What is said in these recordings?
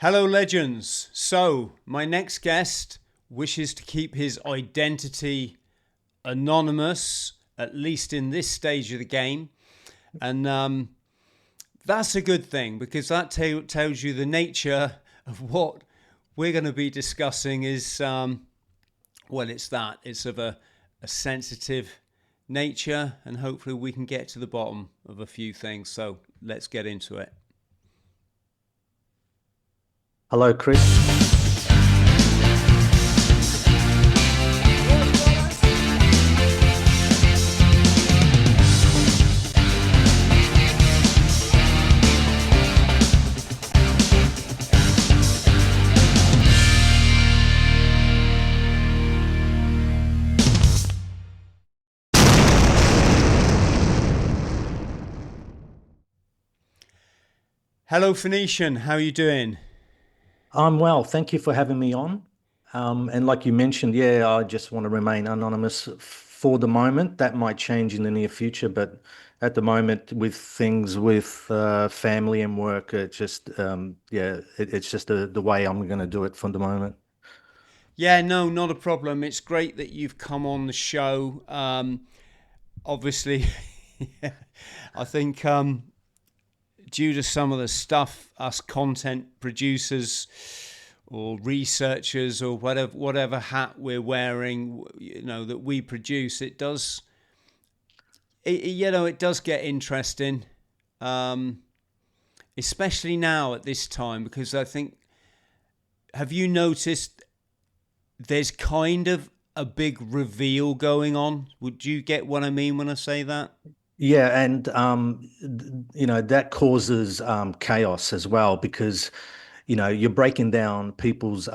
Hello, legends. So, my next guest wishes to keep his identity anonymous, at least in this stage of the game. And that's a good thing because that tells you the nature of what we're going to be discussing is, it's of a sensitive nature, and hopefully we can get to the bottom of a few things. So, let's get into it. Hello, Chris. Hello, Phoenician. How are you doing? I'm well. Thank you for having me on. And like you mentioned, yeah, I just want to remain anonymous for the moment. That might change in the near future, but at the moment, with things with family and work, it's just the way I'm going to do it for the moment. Yeah, no, not a problem. It's great that you've come on the show. Obviously, I think due to some of the stuff us content producers or researchers or whatever hat we're wearing, that we produce, it does get interesting, um, especially now at this time because I think have you noticed there's kind of a big reveal going on. Would you get what I mean when I say that? Yeah, and that causes chaos as well because you're breaking down people's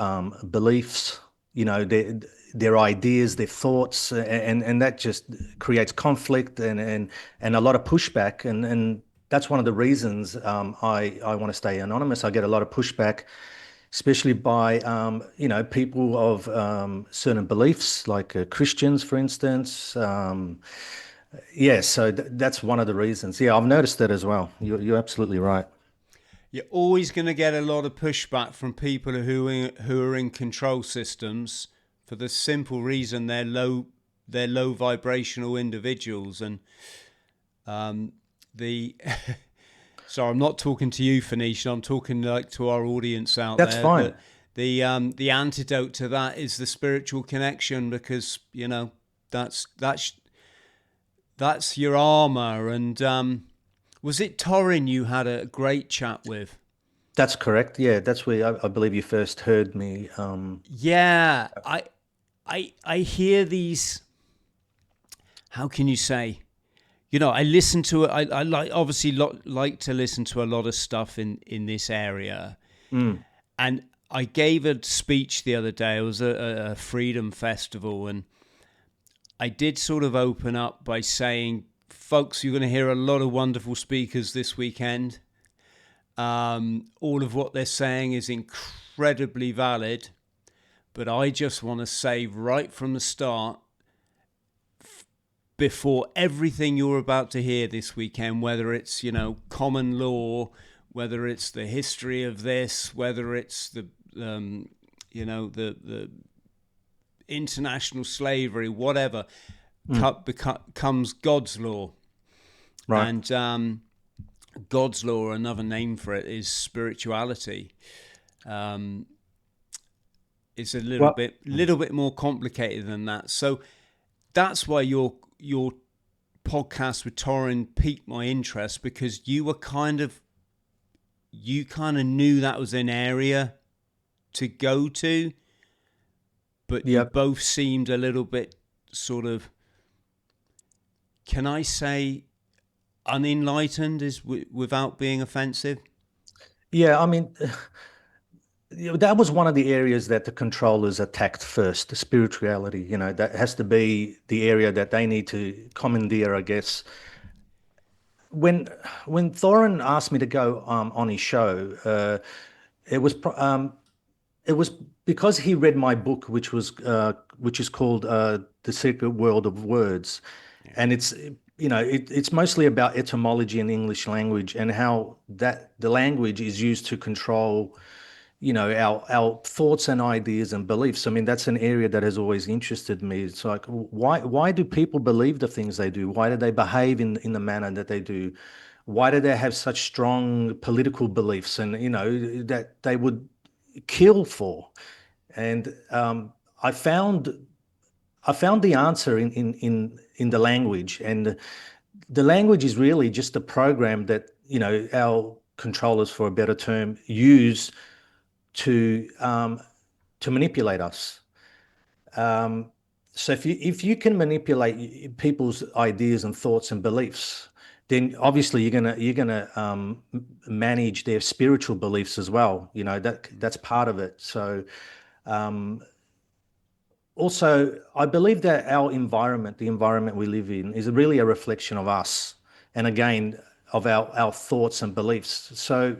beliefs, their ideas, their thoughts, and that just creates conflict and a lot of pushback, and that's one of the reasons I want to stay anonymous. I get a lot of pushback, especially by people of certain beliefs, like Christians, for instance. Yeah, so that's one of the reasons. Yeah, I've noticed that as well. You're absolutely right. You're always going to get a lot of pushback from people who are in control systems for the simple reason they're low vibrational individuals and the sorry, I'm not talking to you, Phoenicia. I'm talking like to our audience out That's there. fine. The antidote to that is the spiritual connection because that's that's your armor. And was it Torin you had a great chat with? That's correct. Yeah, that's where I believe you first heard me. Yeah, I hear these. How can you say? I listen to it. I like obviously like to listen to a lot of stuff in this area. Mm, And I gave a speech the other day. It was a freedom festival, and I did sort of open up by saying, "Folks, you're going to hear a lot of wonderful speakers this weekend. All of what they're saying is incredibly valid, but I just want to say right from the start, before everything you're about to hear this weekend, whether it's common law, whether it's the history of this, whether it's the international slavery, whatever, mm, comes God's law, right. and God's law, another name for it, is spirituality. Um, it's a Well, little bit more complicated than that. So that's why your podcast with Torin piqued my interest because you kind of knew that was an area to go to, but you yeah, both seemed a little bit sort of, can I say, unenlightened is without being offensive. yeah. I mean, that was one of the areas that the controllers attacked first, the spirituality. That has to be the area that they need to commandeer, I guess. When when Thorin asked me to go on his show, it was pro- it was because he read my book, which is called The Secret World of Words, Yeah. and it's mostly about etymology and English language and how that the language is used to control, our thoughts and ideas and beliefs. I mean, that's an area that has always interested me. It's like, why do people believe the things they do? Why do they behave in the manner that they do? Why do they have such strong political beliefs and, that they would kill for? And I found I found the answer in the language, and the language is really just a program that our controllers, for a better term, use to manipulate us. Um, so if you can manipulate people's ideas and thoughts and beliefs, then obviously you're gonna manage their spiritual beliefs as well. That's part of it. So um, also, I believe that our environment, the environment we live in, is really a reflection of us, and again of our thoughts and beliefs. So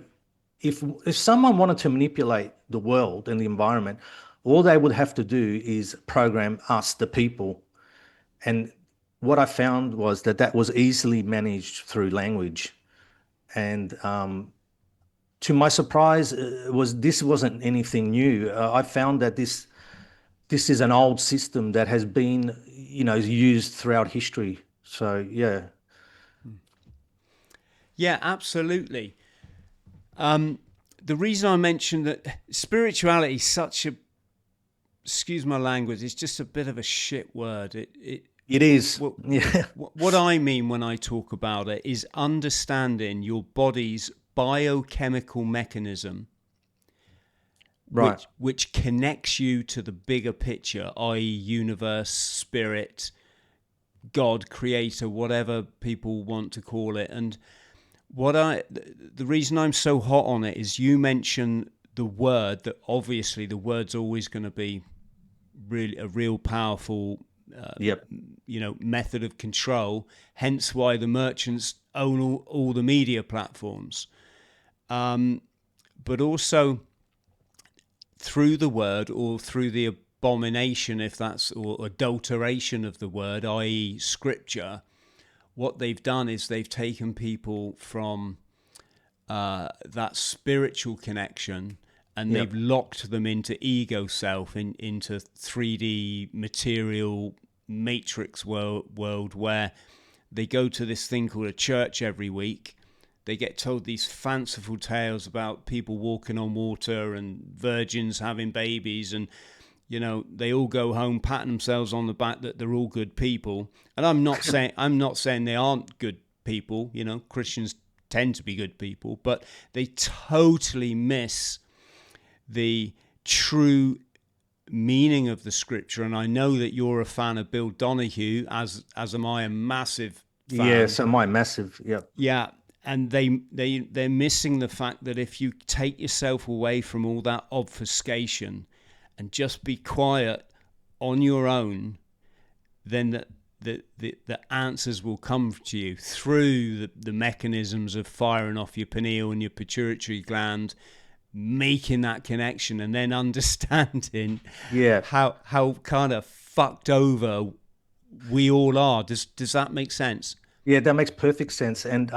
if someone wanted to manipulate the world and the environment, all they would have to do is program us, the people. And what I found was that was easily managed through language. And to my surprise, this wasn't anything new. I found that this is an old system that has been, used throughout history. So yeah. Yeah, absolutely. The reason I mentioned that spirituality is such a, excuse my language, it's just a bit of a shit word. It is. What, Yeah. what I mean when I talk about it is understanding your body's biochemical mechanism, Right. which connects you to the bigger picture, i.e., universe, spirit, God, creator, whatever people want to call it. And the reason I'm so hot on it is you mention the word, that obviously the word's always going to be really a real powerful Yep. method of control, hence why the merchants own all the media platforms. But also through the word, or through the abomination, if that's, or adulteration of the word, i.e. scripture, what they've done is they've taken people from that spiritual connection, and Yep. they've locked them into ego self, into 3D material matrix world where they go to this thing called a church every week. They get told these fanciful tales about people walking on water and virgins having babies, and they all go home patting themselves on the back that they're all good people. And I'm not saying they aren't good people. Christians tend to be good people, but they totally miss the true meaning of the scripture. And I know that you're a fan of Bill Donahue, as am I, a massive Yeah. fan. So my massive. Yep. Yeah, and they're missing the fact that if you take yourself away from all that obfuscation and just be quiet on your own, then the answers will come to you through the mechanisms of firing off your pineal and your pituitary gland, making that connection, and then understanding Yeah. how kind of fucked over we all are. Does that make sense? Yeah. That makes perfect sense. And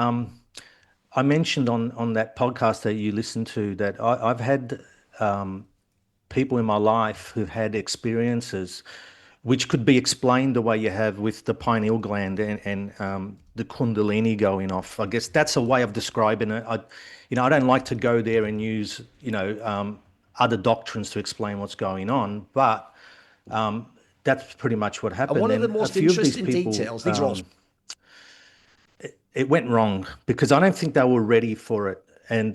I mentioned on that podcast that you listened to that I've had people in my life who've had experiences which could be explained the way you have with the pineal gland and the kundalini going off. I guess that's a way of describing it. I don't like to go there and use, other doctrines to explain what's going on, but that's pretty much what And happened. one of the And a most few of these interesting people, details, these are all it went wrong because I don't think they were ready for it. And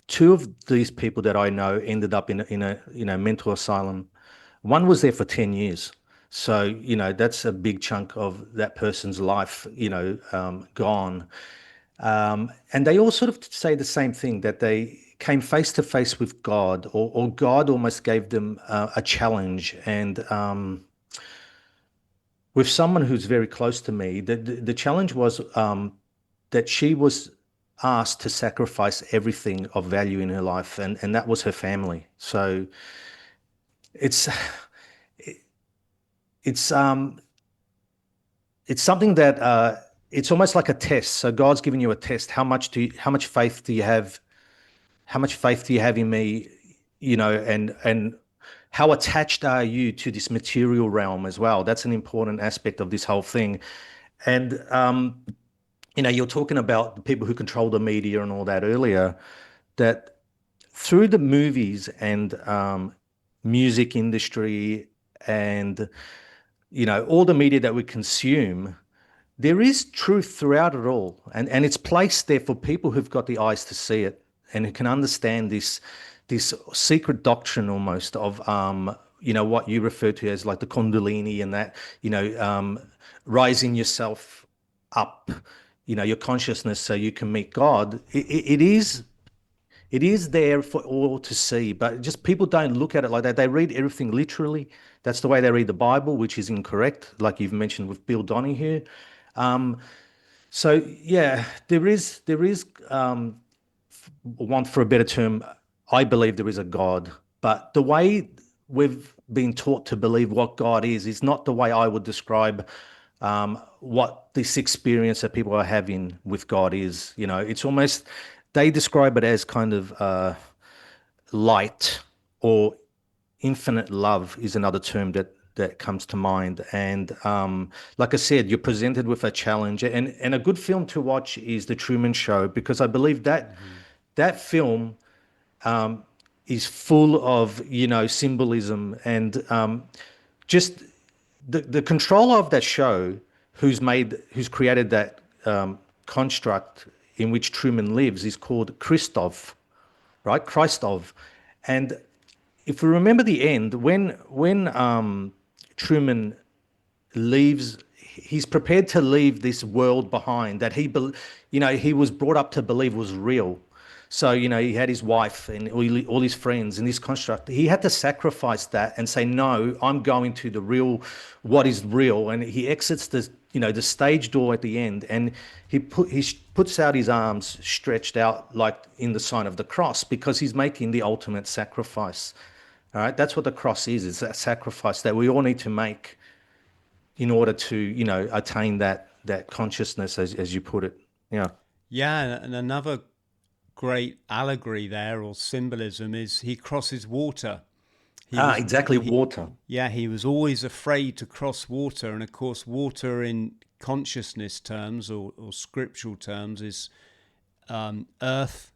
two of these people that I know ended up in a mental asylum. One was there for 10 years. So, that's a big chunk of that person's life, gone. And they all sort of say the same thing, that they came face to face with God, or God almost gave them a challenge. And with someone who's very close to me, the challenge was that she was asked to sacrifice everything of value in her life, and that was her family. So it's it's um it's something that it's almost like a test. So God's giving you a test. How much faith do you have How much faith do you have in me? And how attached are you to this material realm as well? That's an important aspect of this whole thing. And you're talking about the people who control the media and all that earlier, that through the movies and music industry and all the media that we consume, there is truth throughout it all, and it's placed there for people who've got the eyes to see it and who can understand this secret doctrine almost of what you refer to as like the Kundalini and that rising yourself up, your consciousness so you can meet God. It is there for all to see, but just people don't look at it like that. They read everything literally. That's the way they read the Bible, which is incorrect, like you've mentioned with Bill Donahue. Um, so yeah, there is want for a better term. I believe there is a God, but the way we've been taught to believe what God is not the way I would describe what this experience that people are having with God is. It's almost they describe it as kind of light or infinite love is another term that comes to mind. And like I said, you're presented with a challenge, and a good film to watch is The Truman Show, because I believe that Hmm. that film is full of symbolism and just the controller of that show, who's created that construct in which Truman lives, is called Christov, right? Christov. And if we remember the end, when Truman leaves, he's prepared to leave this world behind that he was brought up to believe was real. So he had his wife and all his friends in this construct. He had to sacrifice that and say, no, I'm going to the real, what is real. And he exits the stage door at the end, and he puts out his arms stretched out like in the sign of the cross, because he's making the ultimate sacrifice. All right, that's what the cross is. It's that sacrifice that we all need to make in order to attain that consciousness, as you put it. Yeah. Yeah, and another great allegory there or symbolism is he crosses water. He Ah, was exactly. Water. yeah, he was always afraid to cross water, and of course, water in consciousness terms or scriptural terms is earth.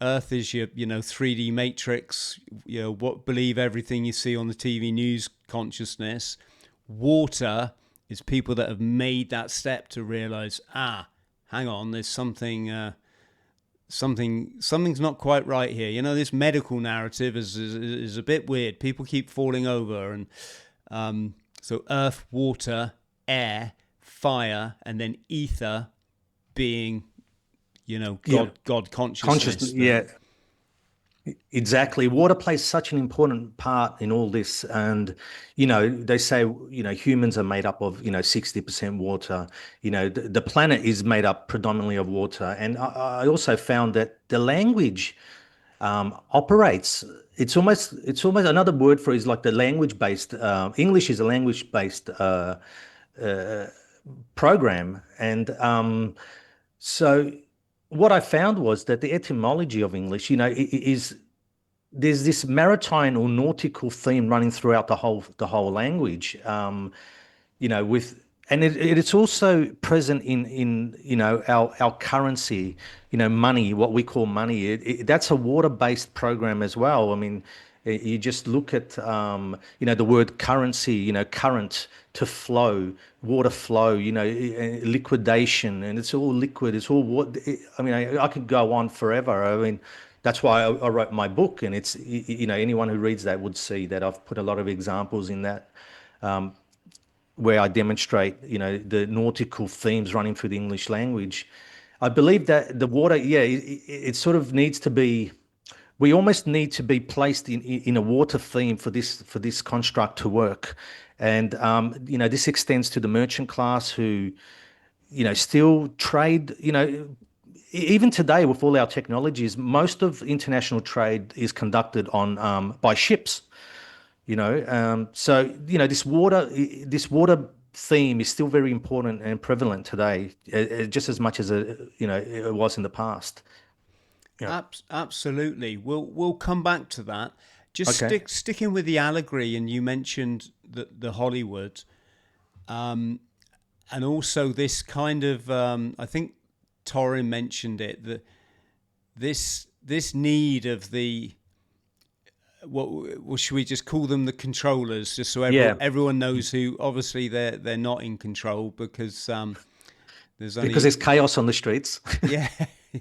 Earth is your 3D matrix. What believe everything you see on the TV news consciousness. Water is people that have made that step to realize, hang on, there's something's not quite right here. This medical narrative is a bit weird. People keep falling over, and so earth, water, air, fire, and then ether being Yeah. God Consciousness. consciousness. Yeah. Exactly. Water plays such an important part in all this. And, they say, humans are made up of, 60% water. The planet is made up predominantly of water. And I also found that the language operates. It's almost another word for it is like the language based. English is a language based program. And so what I found was that the etymology of English, is there's this maritime or nautical theme running throughout the whole language. With and it's also present in our currency, money, what we call money. That's a water-based program as well. I mean, you just look at the word currency, current, to flow, water flow, liquidation, and it's all liquid. It's all what I mean. I could go on forever. I mean, that's why I wrote my book, and it's anyone who reads that would see that I've put a lot of examples in that where I demonstrate, the nautical themes running through the English language. I believe that the water, yeah, it sort of needs to be. We almost need to be placed in a water theme for this construct to work, and this extends to the merchant class who still trade. Even today with all our technologies, most of international trade is conducted on by ships. So this water theme is still very important and prevalent today, just as much as it was in the past. Yeah. Absolutely. We'll come back to that. Just Okay. sticking with the allegory, and you mentioned the Hollywood, and also this kind of I think Torin mentioned it, that this need of the what should we just call them, the controllers, just so Yeah. everyone knows who obviously they're not in control, because there's Because only there's chaos on the streets. yeah.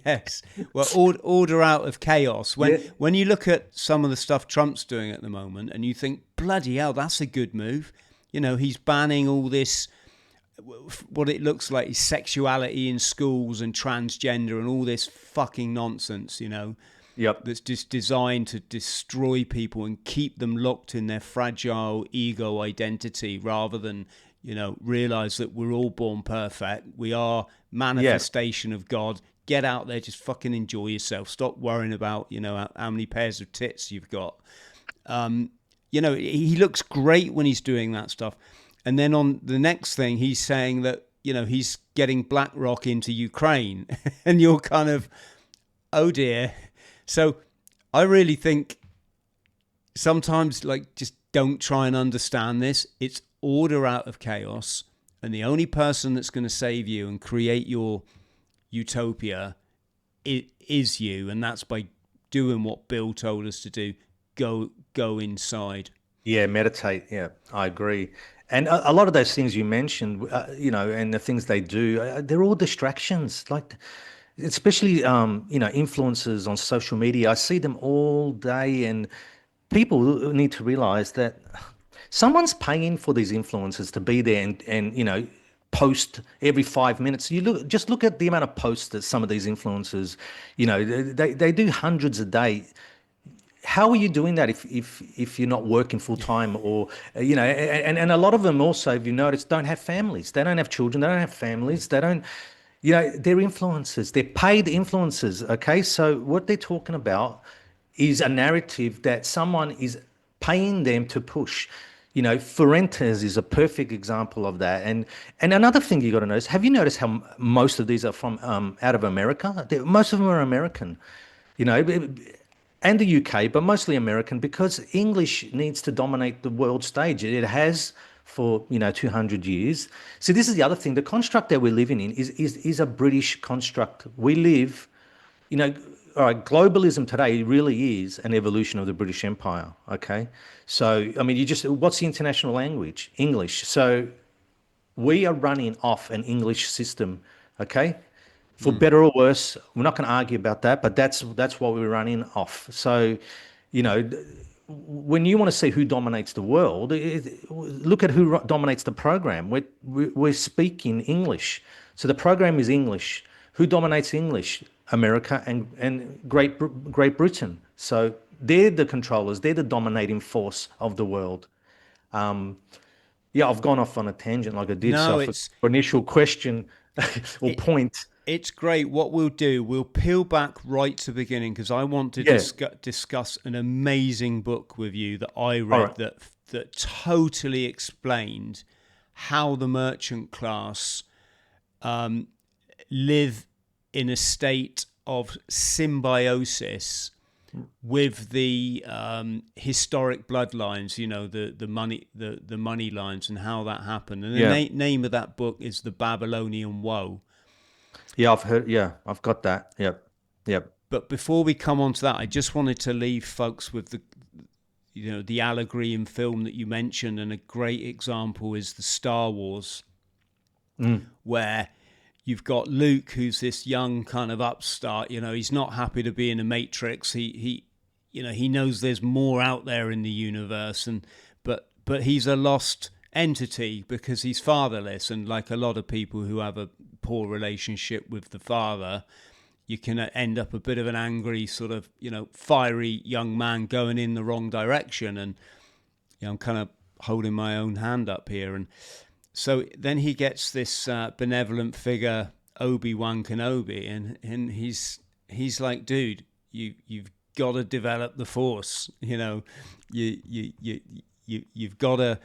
Yes. Well, order out of chaos. Yeah. When you look at some of the stuff Trump's doing at the moment, and you think, bloody hell, that's a good move. He's banning all this, what it looks like is sexuality in schools and transgender and all this fucking nonsense, Yep. that's just designed to destroy people and keep them locked in their fragile ego identity, rather than realize that we're all born perfect. We are Yeah. manifestation of God. Get out there, just fucking enjoy yourself. Stop worrying about how many pairs of tits you've got. He looks great when he's doing that stuff. And then on the next thing, he's saying that he's getting BlackRock into Ukraine, and you're kind of, oh dear. So I really think sometimes, like, just don't try and understand this. It's order out of chaos, and the only person that's going to save you and create your utopia is you, and that's by doing what Bill told us to do. Go inside. Yeah, meditate. Yeah, I agree. And a lot of those things you mentioned, and the things they do, they're all distractions. Like, especially, influencers on social media. I see them all day, and people need to realize that someone's paying for these influencers to be there and post every 5 minutes. Just look at the amount of posts that some of these influencers, they do hundreds a day. How are you doing that if you're not working full time, or and a lot of them also, if you notice, don't have families. They don't have children, they don't have families, they don't, they're influencers, they're paid influencers. Okay, so what they're talking about is a narrative that someone is paying them to push. Fuentes is a perfect example of that. And another thing you got to notice, have you noticed how most of these are from out of America? Most of them are American, you know and the UK, but mostly American, because English needs to dominate the world stage. It has for 200 years. So this is the other thing. The construct that we're living in is a British construct. We live, you know, all right, globalism today really is an evolution of the British Empire. Okay, so I mean, what's the international language? English. So we are running off an English system. Okay, for better or worse. We're not going to argue about that, but that's what we're running off. So, you know, when you want to see who dominates the world, look at who dominates the program. We're speaking English, so the program is English. Who dominates English? America and Great Britain. So they're the controllers. They're the dominating force of the world. Yeah, I've gone off on a tangent like I did. So No, for initial question or it, point, it's great. What we'll do, we'll peel back right to the beginning, because I want to yeah. discuss an amazing book with you that I All read right. that totally explained how the merchant class live in a state of symbiosis with the historic bloodlines, the money lines, and how that happened. And the Yeah. name of that book is The Babylonian Woe. Yeah, I've heard. Yeah, I've got that. Yep. Yep. But before we come on to that, I just wanted to leave folks with the allegory in film that you mentioned, and a great example is the Star Wars, where you've got Luke, who's this young kind of upstart. He's not happy to be in the Matrix. He knows there's more out there in the universe, but he's a lost entity because he's fatherless. And like a lot of people who have a poor relationship with the father, you can end up a bit of an angry, sort of, fiery young man going in the wrong direction. And I'm kind of holding my own hand up here. And so then he gets this benevolent figure, Obi-Wan Kenobi, and he's like, dude, you've got to develop the Force. You've got to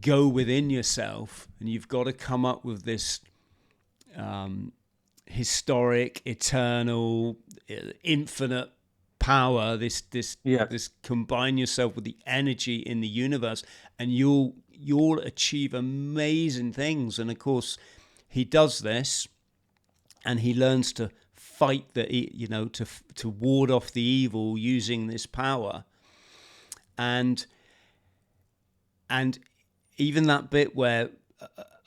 go within yourself, and you've got to come up with this historic, eternal, infinite power. Yeah. This combine yourself with the energy in the universe, and you'll achieve amazing things. And of course, he does this, and he learns to fight to ward off the evil using this power. And even that bit where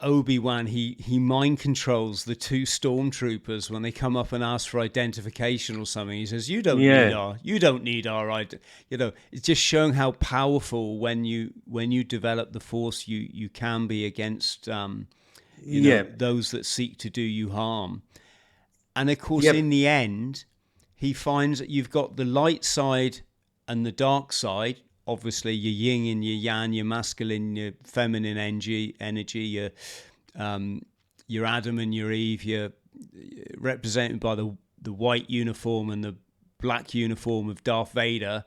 Obi-Wan, he mind controls the two stormtroopers when they come up and ask for identification or something. He says, Yeah. you don't need our ID." It's just showing how powerful when you develop the Force, you can be against Yeah. those that seek to do you harm. And of course, in Yep. the end, he finds that you've got the light side and the dark side. Obviously, your yin and your yang, your masculine, your feminine energy, your Adam and your Eve, you're represented by the white uniform and the black uniform of Darth Vader.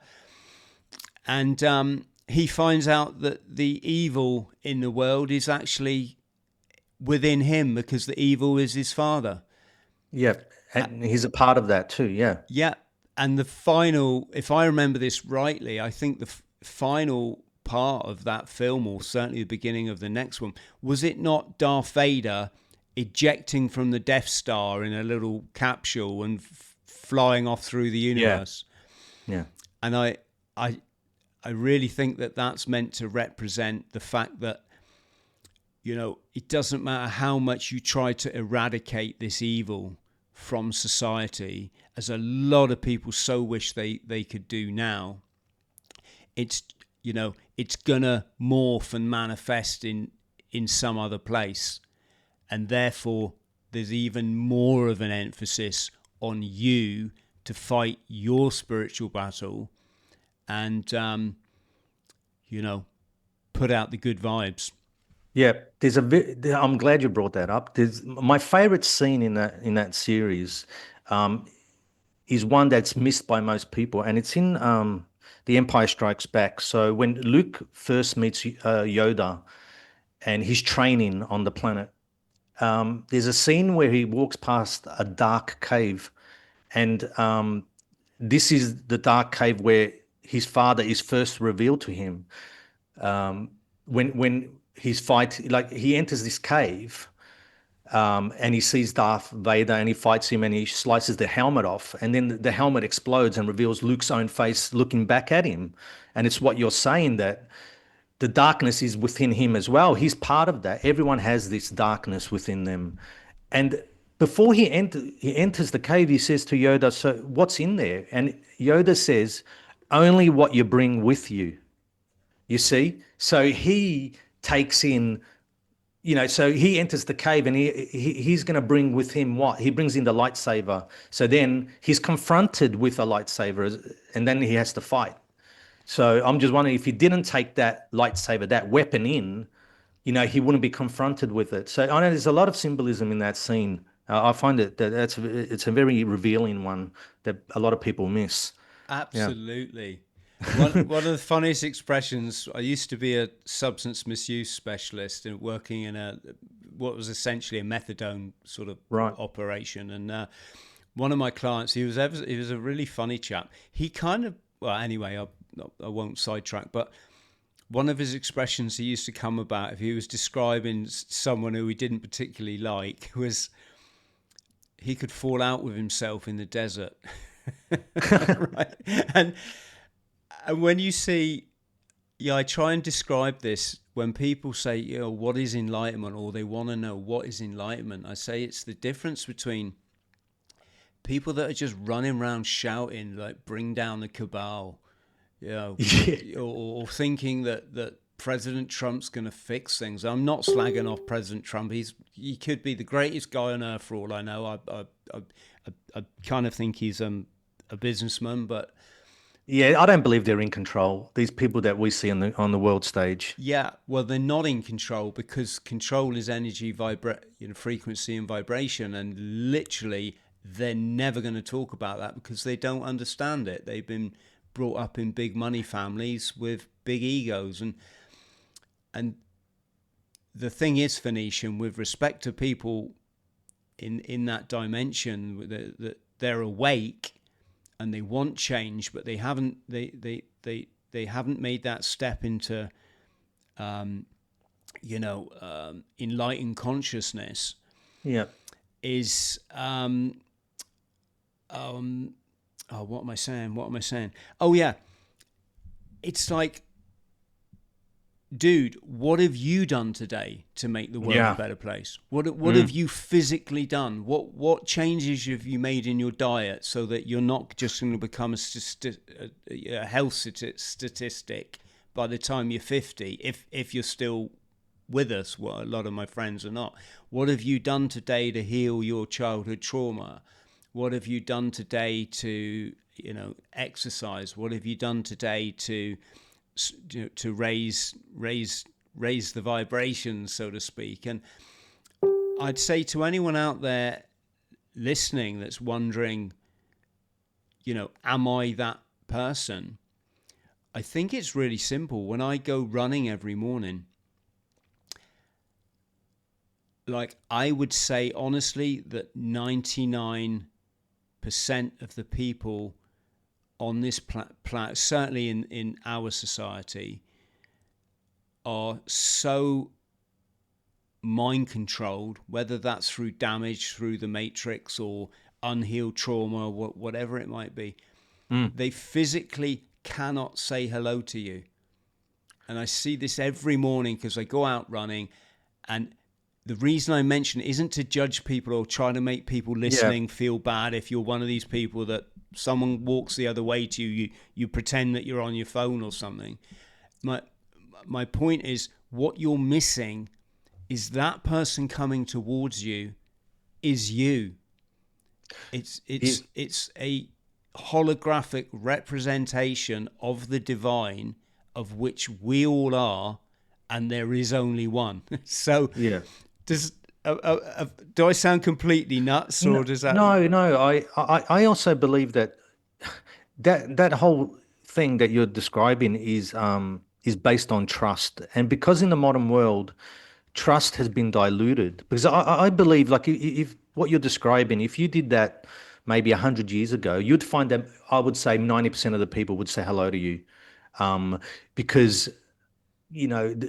And he finds out that the evil in the world is actually within him, because the evil is his father. Yep. And he's a part of that too. Yeah. Yeah. And the final, if I remember this rightly, I think the final part of that film, or certainly the beginning of the next one, was it not Darth Vader ejecting from the Death Star in a little capsule and flying off through the Yeah. universe? Yeah. And I really think that that's meant to represent the fact that, it doesn't matter how much you try to eradicate this evil from society, as a lot of people so wish they could do now. It's it's gonna morph and manifest in some other place, and therefore there's even more of an emphasis on you to fight your spiritual battle and put out the good vibes. Yeah, I'm glad you brought that up. There's my favorite scene in that series, um, is one that's missed by most people, and it's in The Empire Strikes Back. So when Luke first meets Yoda and he's training on the planet, there's a scene where he walks past a dark cave, and this is the dark cave where his father is first revealed to him. When he's fight like he enters this cave, and he sees Darth Vader and he fights him and he slices the helmet off, and then the helmet explodes and reveals Luke's own face looking back at him. And it's what you're saying, that the darkness is within him as well. He's part of that. Everyone has this darkness within them. And before he enters the cave, he says to Yoda, "So what's in there?" And Yoda says, "Only what you bring with you." You see? So he takes in, so he enters the cave and he's going to bring with him what? He brings in the lightsaber. So then he's confronted with a lightsaber, and then he has to fight. So I'm just wondering, if he didn't take that lightsaber, that weapon in, he wouldn't be confronted with it. So I know there's a lot of symbolism in that scene. I find it's a very revealing one that a lot of people miss. Yeah. Absolutely. One of the funniest expressions. I used to be a substance misuse specialist and working in what was essentially a methadone sort of Right. operation. And one of my clients, he was a really funny chap. He kind of, well, anyway, I won't sidetrack, but one of his expressions he used to come about if he was describing someone who he didn't particularly like was he could fall out with himself in the desert. Right. And when you see, I try and describe this when people say, what is enlightenment, or they want to know what is enlightenment. I say it's the difference between people that are just running around shouting, like, bring down the cabal, Yeah. or thinking that President Trump's going to fix things. I'm not slagging off President Trump. He could be the greatest guy on earth for all I know. I kind of think he's a businessman, but Yeah, I don't believe they're in control. These people that we see on the world stage. yeah, well, they're not in control, because control is energy, frequency and vibration, and literally they're never going to talk about that because they don't understand it. They've been brought up in big money families with big egos, and the thing is, Phoenician, with respect to people in that dimension, that they're awake and they want change, but they haven't made that step into enlightened consciousness. Yeah. Is what am I saying? Oh yeah, it's like, dude, what have you done today to make the world a better place? What have you physically done? What changes have you made in your diet so that you're not just going to become a health statistic by the time you're 50, if you're still with us? Well, a lot of my friends are not. What have you done today to heal your childhood trauma? What have you done today to, exercise? What have you done today to raise the vibrations, so to speak? And I'd say to anyone out there listening that's wondering, am I that person? I think it's really simple. When I go running every morning, like, I would say honestly that 99% of the people on this planet, certainly in our society, are so mind controlled, whether that's through damage through the matrix or unhealed trauma, or whatever it might be. They physically cannot say hello to you. And I see this every morning because I go out running, and the reason I mention it isn't to judge people or try to make people listening feel bad. If you're one of these people that someone walks the other way to you, you pretend that you're on your phone or something. My point is, what you're missing is that person coming towards you is you. It's a holographic representation of the divine, of which we all are, and there is only one. So do I sound completely nuts, or does that? No. I also believe that whole thing that you're describing is based on trust, and because in the modern world, trust has been diluted. Because I believe, like, if what you're describing, if you did that maybe 100 years ago, you'd find that, I would say, 90% of the people would say hello to you, because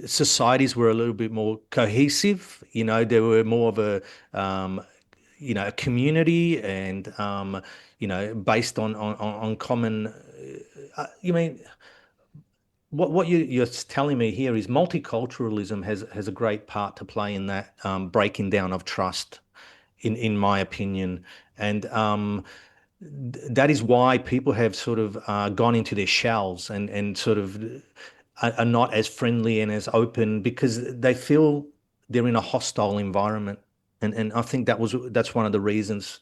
societies were a little bit more cohesive. There were more of a community, and based on common. You mean what you're telling me here is multiculturalism has a great part to play in that breaking down of trust, in my opinion, and that is why people have sort of gone into their shells, and sort of are not as friendly and as open, because they feel they're in a hostile environment. And I think that's one of the reasons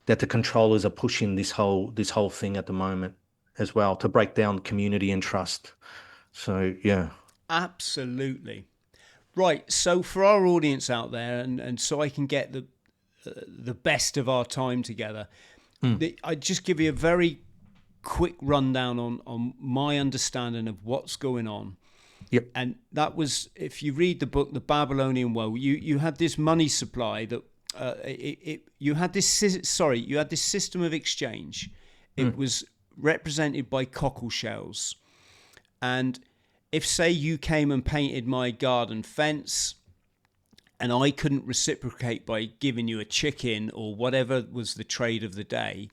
that the controllers are pushing this whole thing at the moment as well, to break down community and trust. So yeah. Absolutely. Right. So for our audience out there, and so I can get the best of our time together, I just give you a very quick rundown on my understanding of what's going on. Yep. And that was, if you read the book, The Babylonian Woe, you had this money supply that you had this system of exchange. It was represented by cockle shells. And if, say, you came and painted my garden fence, and I couldn't reciprocate by giving you a chicken or whatever was the trade of the day,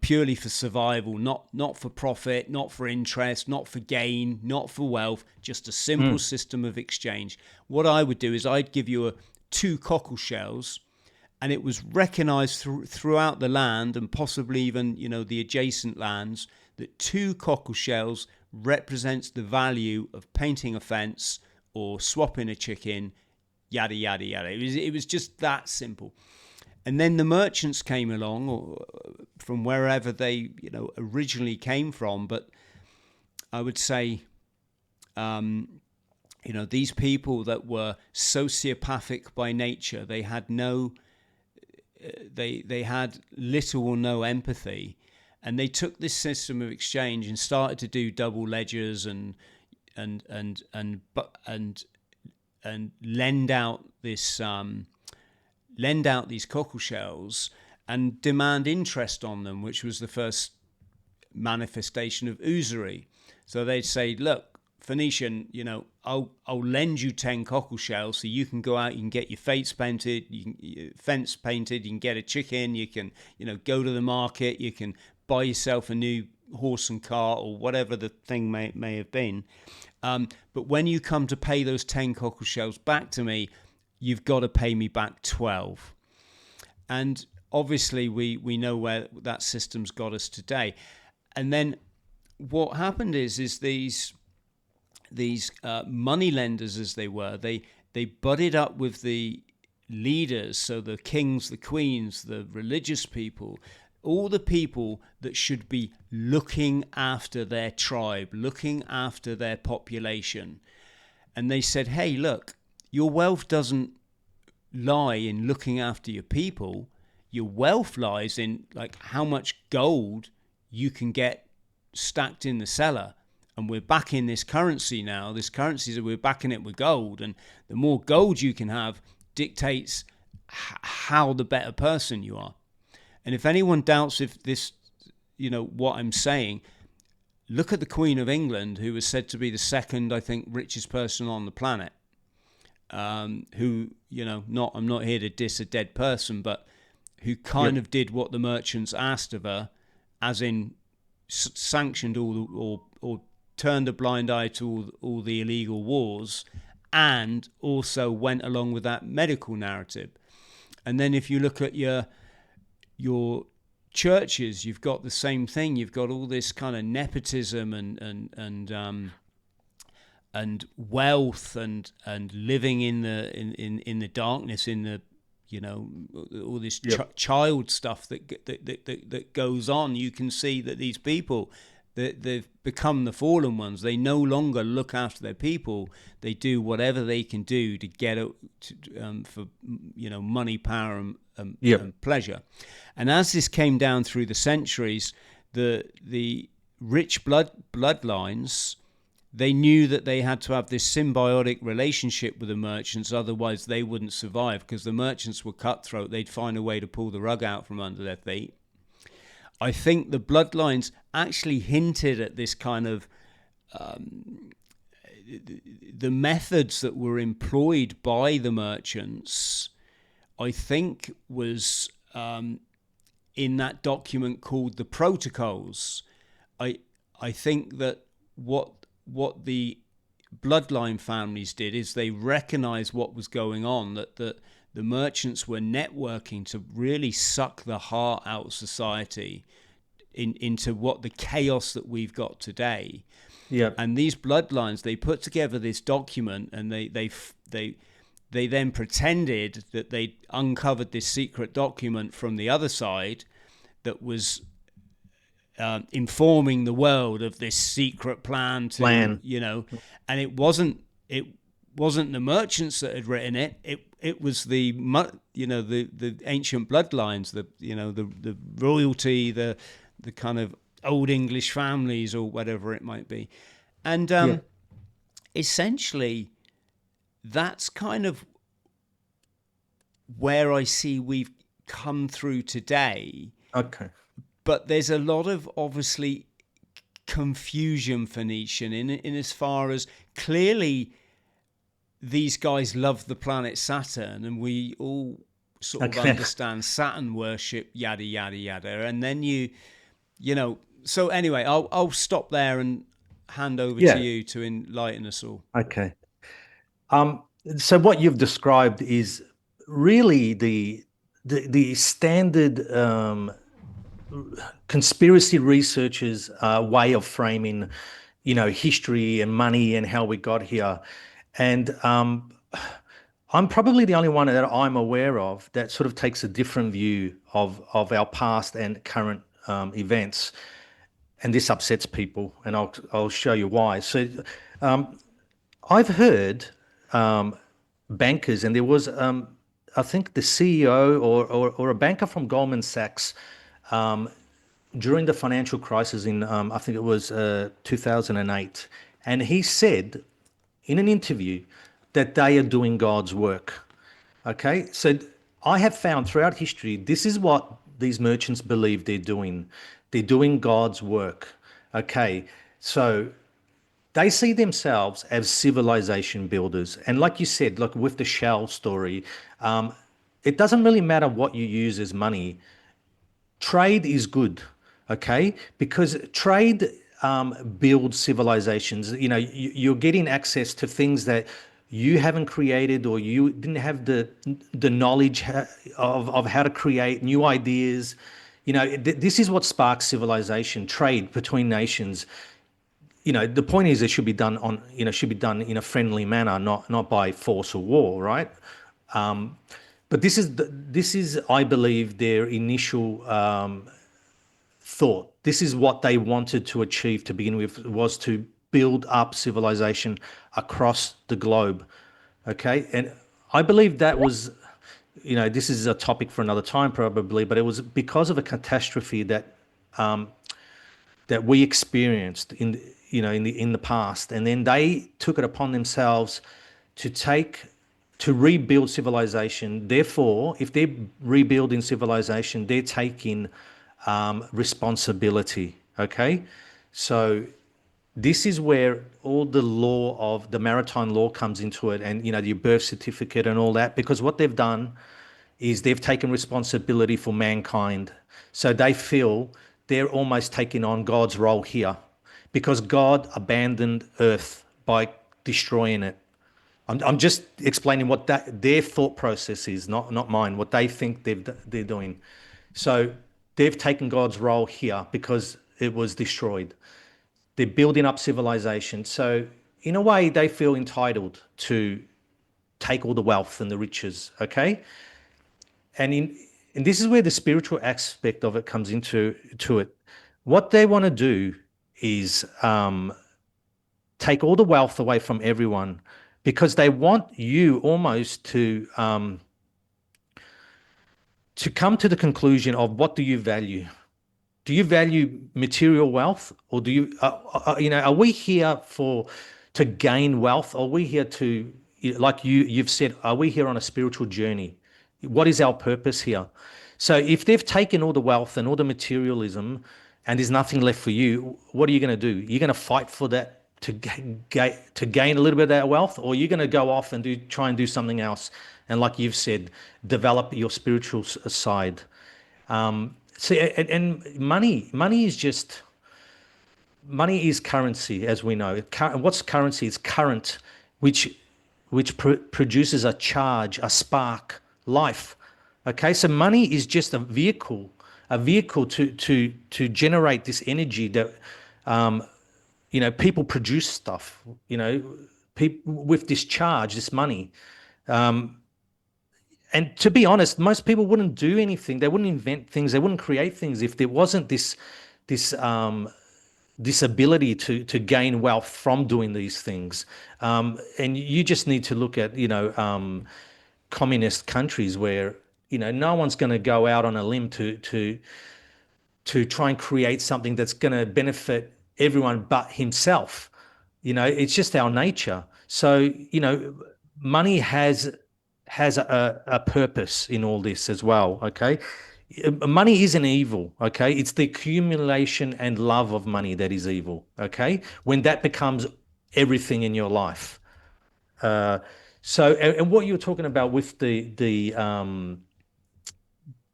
purely for survival, not for profit, not for interest, not for gain, not for wealth, just a simple system of exchange. What I would do is I'd give you 2 cockle shells, and it was recognized throughout the land, and possibly even the adjacent lands, that 2 cockle shells represents the value of painting a fence or swapping a chicken, yada yada yada. It was just that simple. And then the merchants came along, or from wherever they originally came from. But I would say, these people that were sociopathic by nature, they had they had little or no empathy, and they took this system of exchange and started to do double ledgers and lend out this lend out these cockle shells and demand interest on them, which was the first manifestation of usury. So they'd say, look, Phoenician, I'll lend you 10 cockle shells so you can go out, you can get your fence painted, you can get a chicken, you can, go to the market, you can buy yourself a new horse and cart or whatever the thing may have been. But when you come to pay those 10 cockle shells back to me, you've got to pay me back 12. And obviously we know where that system's got us today. And then what happened is these money lenders, as they were, they butted up with the leaders, so the kings, the queens, the religious people, all the people that should be looking after their tribe, looking after their population. And they said, hey, look, your wealth doesn't lie in looking after your people. Your wealth lies in like how much gold you can get stacked in the cellar. And we're backing this currency now. This currency, we're backing it with gold. And the more gold you can have dictates how the better person you are. And if anyone doubts if this, what I'm saying, look at the Queen of England, who was said to be the second, I think, richest person on the planet. Who, I'm not here to diss a dead person, but who kind of did what the merchants asked of her, as in sanctioned or turned a blind eye to all the illegal wars, and also went along with that medical narrative. And then if you look at your churches, you've got the same thing. You've got all this kind of nepotism and wealth and living in the darkness, in the all this child stuff that goes on. You can see that these people, they've become the fallen ones. They no longer look after their people. They do whatever they can do to get it for money, power, and pleasure. And as this came down through the centuries, the rich bloodlines, they knew that they had to have this symbiotic relationship with the merchants, otherwise they wouldn't survive, because the merchants were cutthroat. They'd find a way to pull the rug out from under their feet. I think the bloodlines actually hinted at this kind of the methods that were employed by the merchants, I think was in that document called the Protocols. I think that what the bloodline families did is they recognized what was going on, that the merchants were networking to really suck the heart out of society into what the chaos that we've got today. Yeah. And these bloodlines, they put together this document, and they then pretended that they uncovered this secret document from the other side that was informing the world of this secret plan to, and it wasn't the merchants that had written it. It was the ancient bloodlines, the royalty, the kind of old English families or whatever it might be. And essentially that's kind of where I see we've come through today. Okay. But there's a lot of, obviously, confusion, Phoenician, in as far as clearly these guys love the planet Saturn, and we all sort of understand Saturn worship, yada, yada, yada. And then so anyway, I'll stop there and hand over to you to enlighten us all. Okay. So what you've described is really the standard conspiracy researchers' way of framing, history and money and how we got here. And I'm probably the only one that I'm aware of that sort of takes a different view of our past and current events. And this upsets people, and I'll show you why. So I've heard bankers, and there was I think the CEO or a banker from Goldman Sachs during the financial crisis in I think it was 2008, and he said in an interview that they are doing God's work. Okay, so I have found throughout history, this is what these merchants believe they're doing. They're doing God's work. Okay, so they see themselves as civilization builders. And like you said, look, with the shell story, it doesn't really matter what you use as money. Trade is good, okay? Because trade builds civilizations. You know, you're getting access to things that you haven't created, or you didn't have the knowledge of how to create new ideas. You know, this is what sparks civilization, trade between nations. You know, the point is it should be done on, you know, should be done in a friendly manner, not by force or war, right? But this is, I believe, their initial thought. This is what they wanted to achieve to begin with, was to build up civilization across the globe. Okay, and I believe that was, you know, this is a topic for another time probably, but it was because of a catastrophe that that we experienced in, you know, in the past, and then they took it upon themselves to take to rebuild civilization. Therefore, if they're rebuilding civilization, they're taking responsibility. Okay, so this is where all the law of the maritime law comes into it, and, you know, your birth certificate and all that, because what they've done is they've taken responsibility for mankind. So they feel they're almost taking on God's role here, because God abandoned Earth by destroying it. I'm just explaining what their thought process is, not mine, what they think they're doing. So they've taken God's role here because it was destroyed. They're building up civilization. So in a way, they feel entitled to take all the wealth and the riches. Okay, and this is where the spiritual aspect of it comes into it. What they want to do is take all the wealth away from everyone, because they want you almost to come to the conclusion of, what do you value? Do you value material wealth, or do you, you know, are we here to gain wealth? Or are we here to, like you've said, are we here on a spiritual journey? What is our purpose here? So if they've taken all the wealth and all the materialism, and there's nothing left for you, what are you going to do? You're going to fight for that, to gain a little bit of that wealth, or you're going to go off and try and do something else, and, like you've said, develop your spiritual side. So, and money is just, money is currency, as we know. What's currency? It's current, which produces a charge, a spark, life. Okay, so money is just a vehicle to generate this energy that, you know, people produce stuff. You know, people with this charge, this money. And to be honest, most people wouldn't do anything. They wouldn't invent things. They wouldn't create things if there wasn't this this ability to gain wealth from doing these things. And you just need to look at, you know, communist countries where, you know, no one's going to go out on a limb to try and create something that's going to benefit everyone but himself. You know, it's just our nature. So, you know, money has a purpose in all this as well. Okay, money isn't evil. Okay, it's the accumulation and love of money that is evil. Okay, when that becomes everything in your life. Uh, so, and what you were talking about with the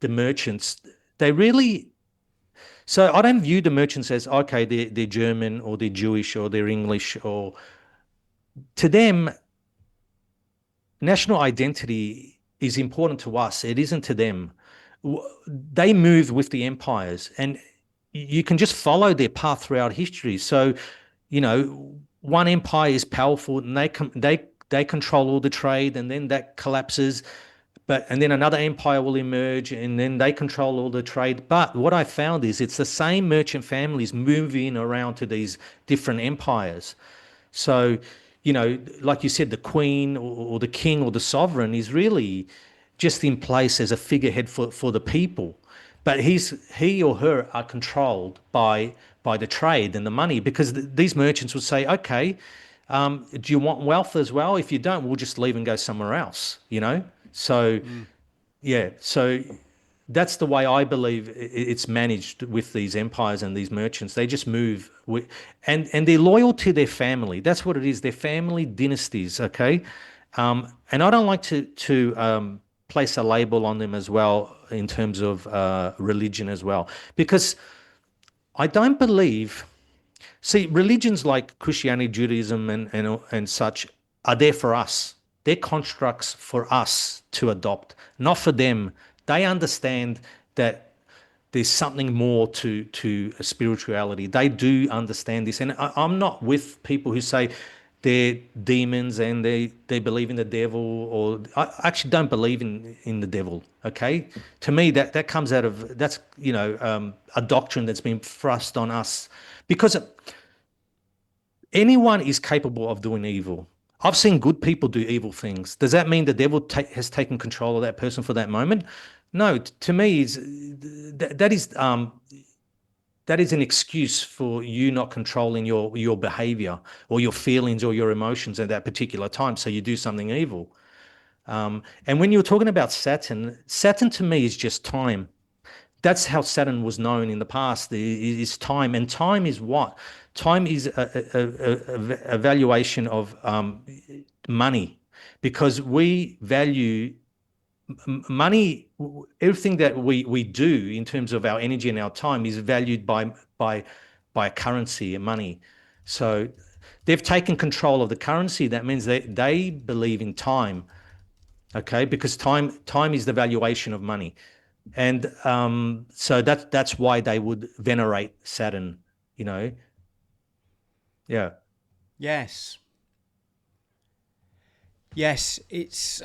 merchants, they really. So I don't view the merchants as, okay, they're German, or they're Jewish, or they're English, or to them, national identity is important to us. It isn't to them. They move with the empires, and you can just follow their path throughout history. So, you know, one empire is powerful, and they control all the trade, and then that collapses. And then another empire will emerge, and then they control all the trade. But what I found is it's the same merchant families moving around to these different empires. So, you know, like you said, the queen, or the king, or the sovereign is really just in place as a figurehead for the people. But he or her are controlled by the trade and the money, because these merchants would say, okay, do you want wealth as well? If you don't, we'll just leave and go somewhere else, you know? So Mm. Yeah, so that's the way I believe it's managed with these empires and these merchants. They just move with, and they're loyal to their family. That's what it is. Their family dynasties. Okay, and I don't like to place a label on them as well in terms of religion as well, because I don't believe. See, religions like Christianity, Judaism, and such are there for us. They're constructs for us to adopt, not for them. They understand that there's something more to a spirituality. They do understand this, and I'm not with people who say they're demons and they believe in the devil. Or I actually don't believe in the devil. Okay, to me that comes out of that's a doctrine that's been thrust on us because anyone is capable of doing evil. I've seen good people do evil things. Does that mean the devil has taken control of that person for that moment? No. To me, is that is an excuse for you not controlling your behavior or your feelings or your emotions at that particular time. So you do something evil. And when you're talking about Saturn, Saturn to me is just time. That's how Saturn was known in the past. Is time, and time is what? Time is a valuation of money, because we value money. Everything that we do in terms of our energy and our time is valued by by currency and money. So they've taken control of the currency. That means they believe in time. Okay, because time is the valuation of money. And so that's why they would venerate Saturn, you know. Yeah. Yes. Yes, it's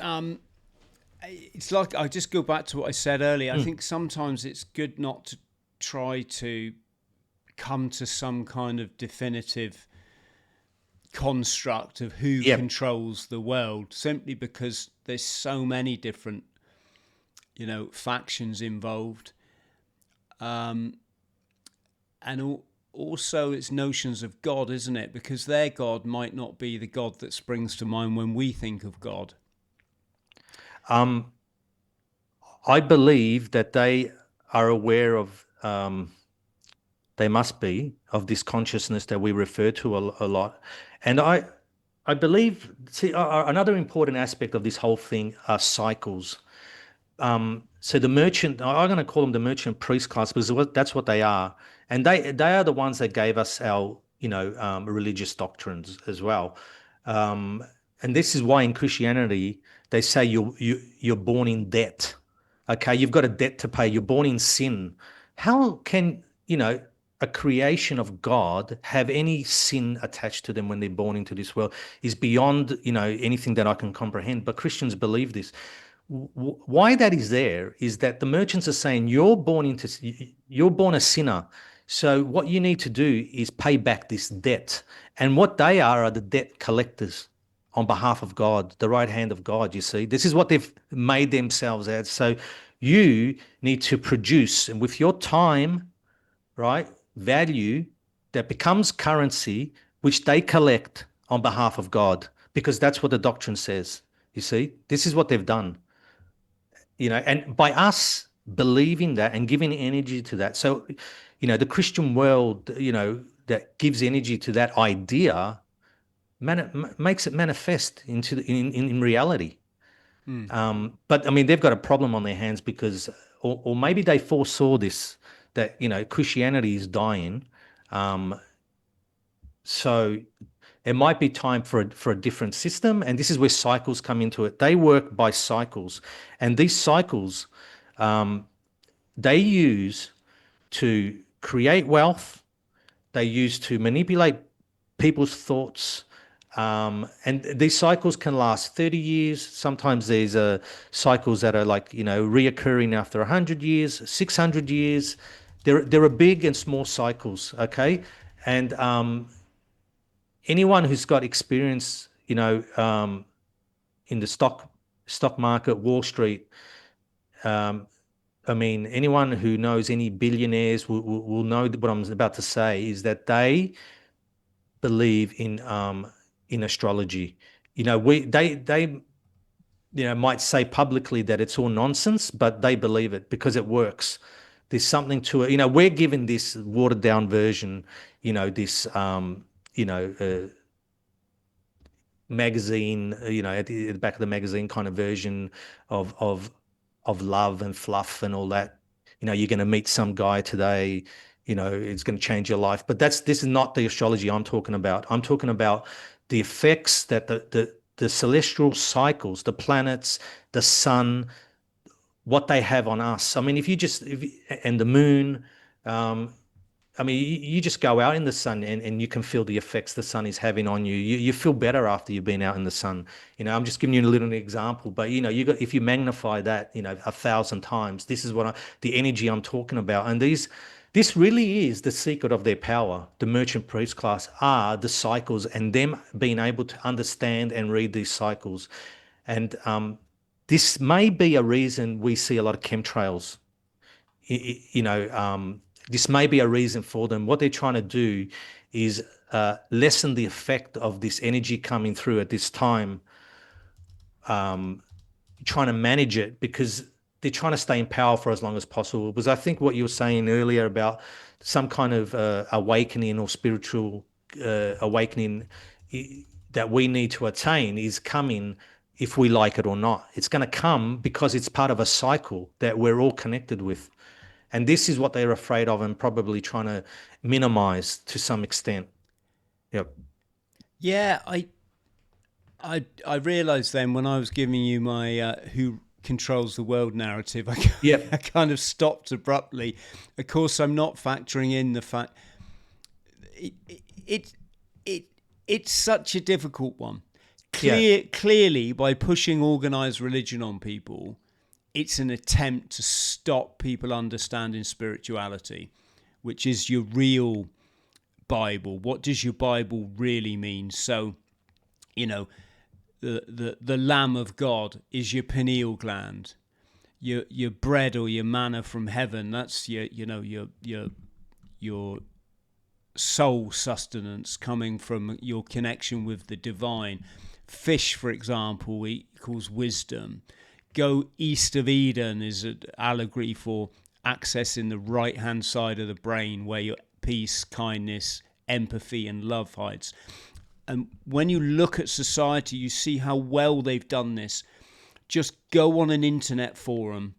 like I just go back to what I said earlier. I Mm. think sometimes it's good not to try to come to some kind of definitive construct of who Yep. controls the world, simply because there's so many different, factions involved. And also it's notions of God, isn't it? Because their God might not be the God that springs to mind when we think of God. Um, I believe that they are aware of, they must be, of this consciousness that we refer to a lot. And I believe, see, another important aspect of this whole thing are cycles. So the merchant, I'm going to call them the merchant priest class because that's what they are, and they are the ones that gave us our religious doctrines as well. Um, and this is why in Christianity they say you're born in debt. Okay, you've got a debt to pay. You're born in sin. How can a creation of God have any sin attached to them when they're born into this world? Is beyond anything that I can comprehend. But Christians believe this. Why that is there is that the merchants are saying you're born a sinner, so what you need to do is pay back this debt. And what they are the debt collectors on behalf of God, the right hand of God. You see, this is what they've made themselves as. So you need to produce, and with your time, right, value that becomes currency, which they collect on behalf of God, because that's what the doctrine says. You see, this is what they've done. And by us believing that and giving energy to that, so the Christian world, that gives energy to that idea, makes it manifest in reality. Hmm. But I mean, they've got a problem on their hands because, or maybe they foresaw this, that Christianity is dying. Um, so it might be time for a different system, and this is where cycles come into it. They work by cycles, and these cycles, um, they use to create wealth. They use to manipulate people's thoughts. And these cycles can last 30 years. Sometimes there's cycles that are like, reoccurring after 100 years, 600 years. There are big and small cycles, okay? And anyone who's got experience, in the stock market, Wall Street, um, I mean, anyone who knows any billionaires will know that what I'm about to say is that they believe in astrology. We they might say publicly that it's all nonsense, but they believe it because it works. There's something to it. We're given this watered down version, this, magazine, at the back of the magazine kind of version of love and fluff and all that. You're going to meet some guy today, it's going to change your life. But this is not the astrology I'm talking about. I'm talking about the effects that the celestial cycles, the planets, the sun, what they have on us. I mean, and the moon, I mean, you just go out in the sun and you can feel the effects the sun is having on you. You feel better after you've been out in the sun. I'm just giving you a little example, but if you magnify that, 1,000 times, this is the energy I'm talking about. And this really is the secret of their power. The merchant priest class are the cycles and them being able to understand and read these cycles. And this may be a reason we see a lot of chemtrails. This may be a reason for them. What they're trying to do is lessen the effect of this energy coming through at this time, trying to manage it because they're trying to stay in power for as long as possible. Because I think what you were saying earlier about some kind of awakening or spiritual awakening that we need to attain is coming if we like it or not. It's going to come because it's part of a cycle that we're all connected with. And this is what they're afraid of and probably trying to minimize to some extent. Yep. Yeah, I realized then when I was giving you my who controls the world narrative, Yep. I kind of stopped abruptly. Of course, I'm not factoring in the fact it's such a difficult one. Clearly, by pushing organized religion on people, it's an attempt to stop people understanding spirituality, which is your real Bible. What does your Bible really mean? So, the Lamb of God is your pineal gland. Your bread or your manna from heaven. That's your soul sustenance coming from your connection with the divine. Fish, for example, equals wisdom. Go east of Eden is an allegory for accessing the right-hand side of the brain where your peace, kindness, empathy, and love hides. And when you look at society, you see how well they've done this. Just go on an internet forum,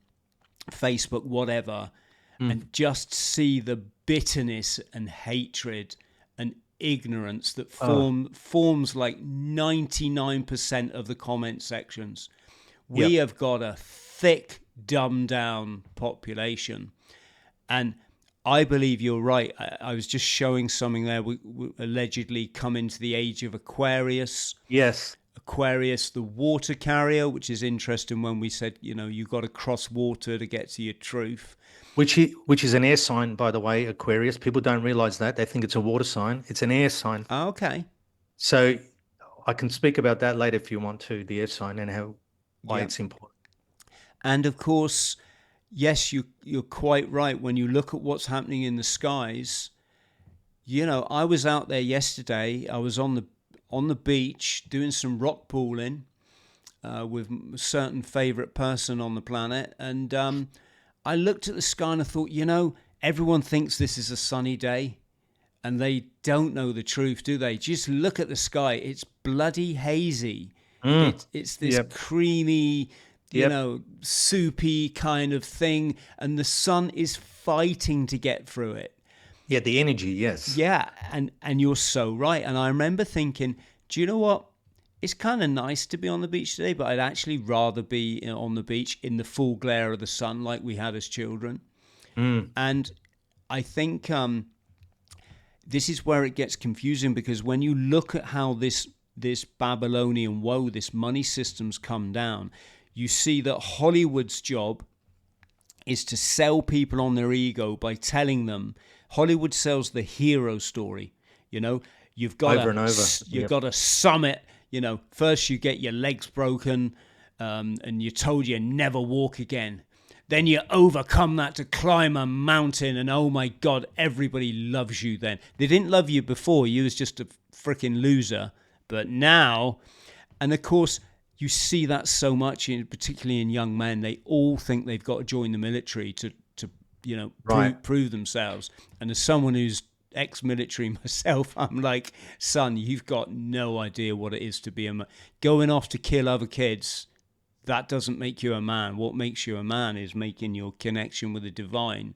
Facebook, whatever, and just see the bitterness and hatred and ignorance that forms like 99% of the comment sections. We have got a thick, dumbed down population. And I believe you're right. I was just showing something there. We allegedly come into the age of Aquarius. Yes. Aquarius, the water carrier, which is interesting when we said, you've got to cross water to get to your truth. Which is an air sign, by the way, Aquarius. People don't realize that. They think it's a water sign. It's an air sign. Okay. So I can speak about that later if you want to, the air sign and why it's important. And of course, yes, you're quite right. When you look at what's happening in the skies, I was out there yesterday. I was on the beach doing some rock pooling with a certain favorite person on the planet. And I looked at the sky and I thought, everyone thinks this is a sunny day. And they don't know the truth, do they? Just look at the sky. It's bloody hazy. It's this creamy, soupy kind of thing. And the sun is fighting to get through it. Yeah, the energy, yes. Yeah, and you're so right. And I remember thinking, do you know what? It's kind of nice to be on the beach today, but I'd actually rather be on the beach in the full glare of the sun like we had as children. And I think this is where it gets confusing, because when you look at how this Babylonian woe, this money system's come down, you see that Hollywood's job is to sell people on their ego by telling them. Hollywood sells the hero story. You've got over and over. You've got a summit. First you get your legs broken, and you're told you never walk again. Then you overcome that to climb a mountain, and oh my God, everybody loves you then. They didn't love you before. You was just a freaking loser. But now, and of course, you see that so much, particularly in young men. They all think they've got to join the military to Right. prove themselves. And as someone who's ex-military myself, I'm like, son, you've got no idea what it is to be a man. Going off to kill other kids, that doesn't make you a man. What makes you a man is making your connection with the divine,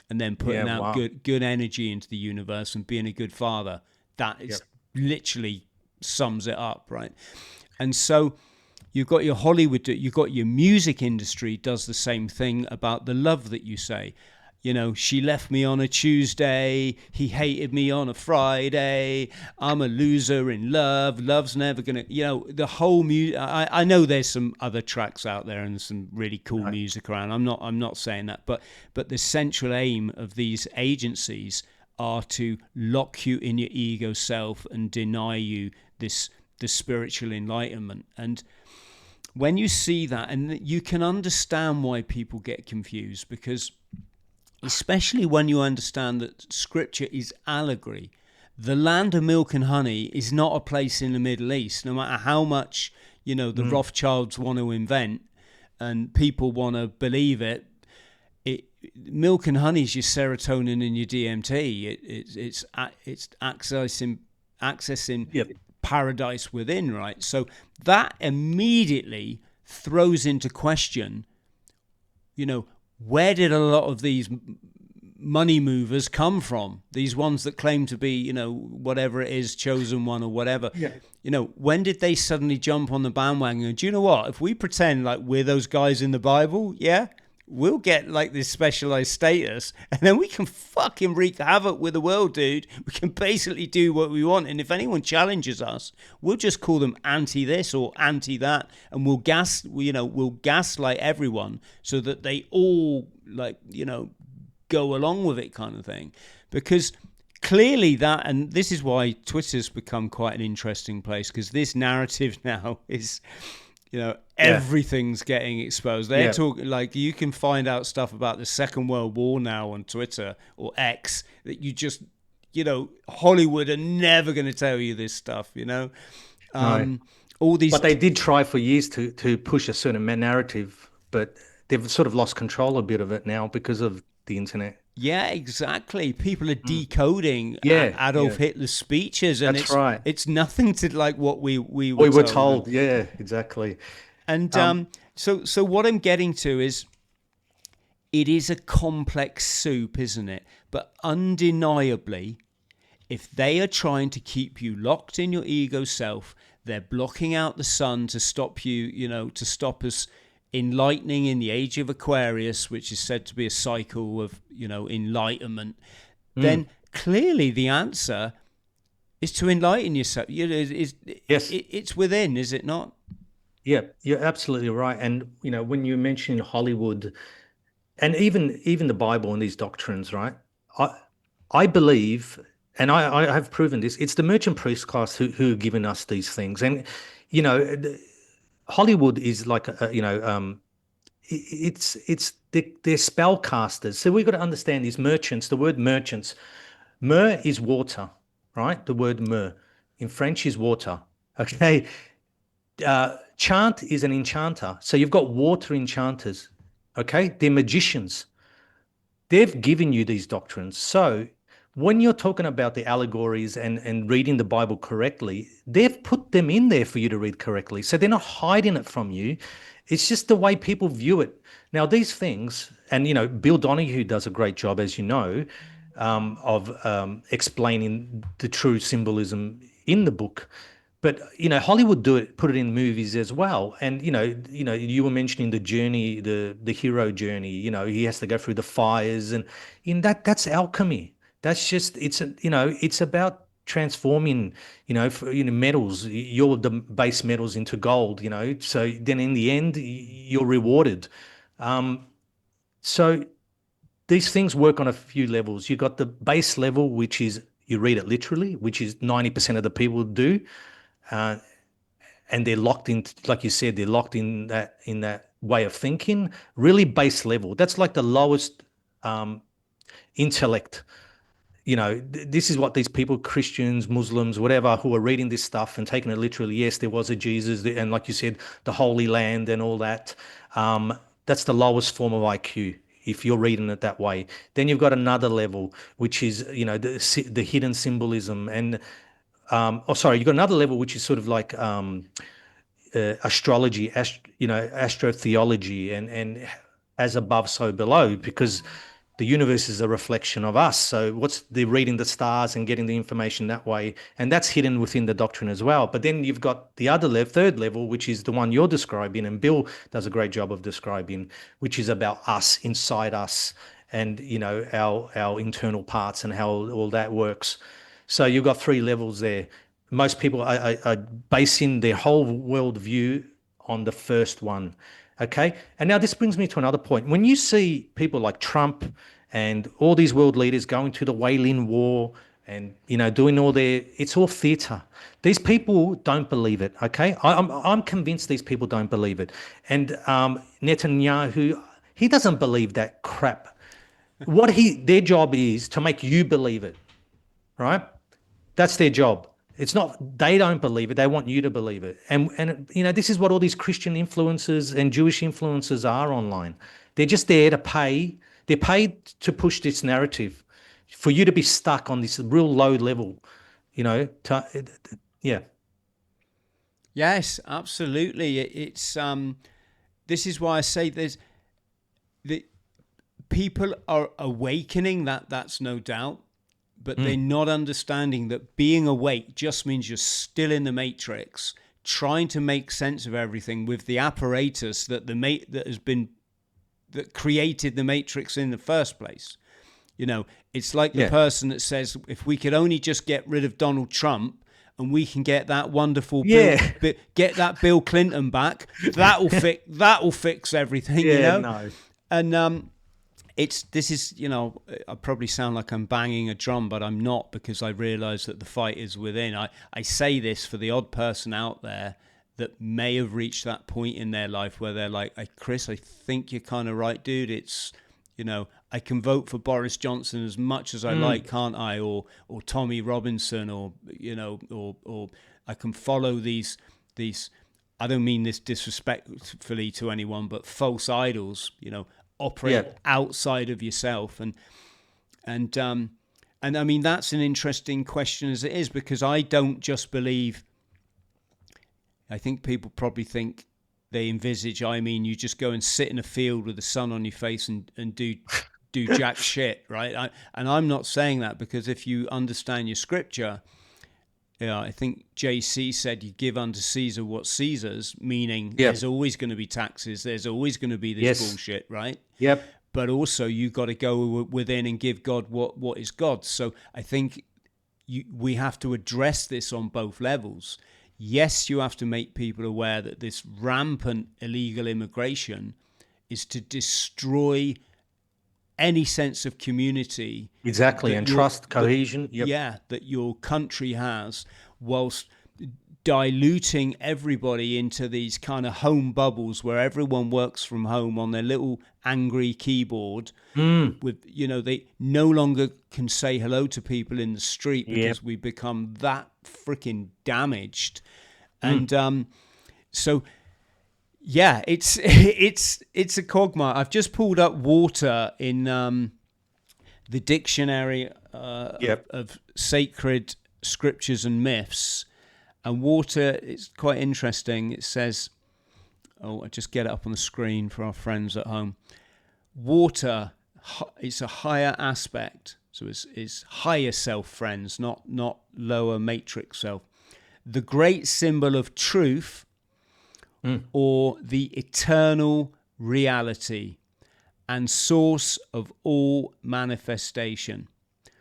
and then Yeah. putting out Wow. good energy into the universe and being a good father. That is Yep. literally sums it up, right? And so you've got your Hollywood, you've got your music industry does the same thing about the love that you say. She left me on a Tuesday, he hated me on a Friday, I'm a loser in love, love's never gonna, the whole music. I know there's some other tracks out there and some really cool Right. music around. I'm not saying that, but the central aim of these agencies are to lock you in your ego self and deny you this spiritual enlightenment. And when you see that, and you can understand why people get confused, because especially when you understand that scripture is allegory. The land of milk and honey is not a place in the Middle East, no matter how much, the Mm. Rothschilds want to invent and people want to believe it. Milk and honey is your serotonin and your DMT. It's accessing Yep. paradise within, right? So that immediately throws into question, where did a lot of these money movers come from? These ones that claim to be, whatever it is, chosen one or whatever. Yeah. When did they suddenly jump on the bandwagon? And do you know what? If we pretend like we're those guys in the Bible, yeah, we'll get like this specialized status, and then we can fucking wreak havoc with the world, dude. We can basically do what we want, and if anyone challenges us, we'll just call them anti this or anti that, and we'll gaslight everyone so that they all go along with it, kind of thing. Because clearly that, and this is why Twitter's become quite an interesting place, because this narrative now is, everything's getting exposed. They're Yeah. talking like you can find out stuff about the Second World War now on Twitter or X that you just, Hollywood are never going to tell you this stuff, No. all these. But they did try for years to push a certain narrative, but they've sort of lost control a bit of it now because of the internet. Yeah, exactly. People are decoding Yeah. Adolf Yeah. Hitler's speeches, and That's right. it's nothing to like what we We were were told. told. Yeah, exactly. And Um, so what I'm getting to is it is a complex soup, isn't it? But undeniably, if they are trying to keep you locked in your ego self, they're blocking out the sun to stop you, to stop us enlightening in the age of Aquarius, which is said to be a cycle of, enlightenment, then clearly the answer is to enlighten yourself. yes. It's within, is it not? Yeah, you're absolutely right. And when you mention Hollywood and even the Bible and these doctrines, right? I I believe, and I have proven this, it's the merchant priest class who are giving us these things. And you know, Hollywood is like they're spellcasters. So we've got to understand these merchants. The word merchants, mer is water, right? The word mer in French is water. Okay. Chant is an enchanter. So you've got water enchanters. Okay. They're magicians. They've given you these doctrines. So when you're talking about the allegories and reading the Bible correctly, they've put them in there for you to read correctly. So they're not hiding it from you. It's just the way people view it. Now, these things, and Bill Donahue does a great job, as you know, of explaining the true symbolism in the book. But Hollywood put it in movies as well. And you were mentioning the journey, the hero journey. He has to go through the fires, and in that's alchemy. That's just it's about transforming metals, the base metals into gold. So then in the end you're rewarded. So these things work on a few levels. You've got the base level, which is you read it literally, which is 90% of the people do. Uh, and they're locked in, like you said, they're locked in that way of thinking, really base level. That's like the lowest intellect. this is what these people, Christians, Muslims, whatever, who are reading this stuff and taking it literally. Yes, there was a Jesus, and like you said, the Holy Land and all that. That's the lowest form of IQ if you're reading it that way. Then you've got another level, which is, the hidden symbolism, and you've got another level which is sort of like astrology, astrotheology, and as above, so below, because the universe is a reflection of us. So what's the reading the stars and getting the information that way, and that's hidden within the doctrine as well. But then you've got the other level, third level, which is the one you're describing, and Bill does a great job of describing, which is about us, inside us, and our internal parts and how all that works. So you've got three levels there. Most people are basing their whole worldview on the first one. Okay. And now this brings me to another point. When you see people like Trump and all these world leaders going to the Wailing War and, doing it's all theater. These people don't believe it. Okay. I'm convinced these people don't believe it. And Netanyahu, he doesn't believe that crap. Their job is to make you believe it, right? That's their job. It's not, they don't believe it. They want you to believe it. And this is what all these Christian influencers and Jewish influencers are online. They're just there to pay. They're paid to push this narrative for you to be stuck on this real low level, yeah. Yes, absolutely. It's this is why I say the people are awakening, that's no doubt. But they're not understanding that being awake just means you're still in the matrix, trying to make sense of everything with the apparatus that that created the matrix in the first place. It's like the person that says, if we could only just get rid of Donald Trump and we can get that wonderful get that Bill Clinton back, that'll fix everything. No. And this is, I probably sound like I'm banging a drum, but I'm not, because I realize that the fight is within. I say this for the odd person out there that may have reached that point in their life where they're like, hey, Chris, I think you're kind of right, dude. It's, I can vote for Boris Johnson as much as I like, can't I? Or Tommy Robinson, or I can follow these, I don't mean this disrespectfully to anyone, but false idols, operate outside of yourself. And I mean, that's an interesting question as it is, because I don't just believe, I think people probably think they envisage, you just go and sit in a field with the sun on your face and do jack shit, right? And I'm not saying that, because if you understand your scripture, I think JC said you give unto Caesar what Caesar's, meaning there's always going to be taxes, there's always going to be this bullshit, right? Yep. But also you got to go within and give God what is God's. So I think we have to address this on both levels. Yes, you have to make people aware that this rampant illegal immigration is to destroy any sense of community. Exactly, and trust, cohesion. That your country has, whilst diluting everybody into these kind of home bubbles where everyone works from home on their little angry keyboard with, they no longer can say hello to people in the street because we become that freaking damaged. And so yeah, it's a quagmire. I've just pulled up water in the dictionary of sacred scriptures and myths. And water is quite interesting. It says, I'll just get it up on the screen for our friends at home. Water, it's a higher aspect. So it's higher self, friends, not lower matrix self. The great symbol of truth, or the eternal reality and source of all manifestation.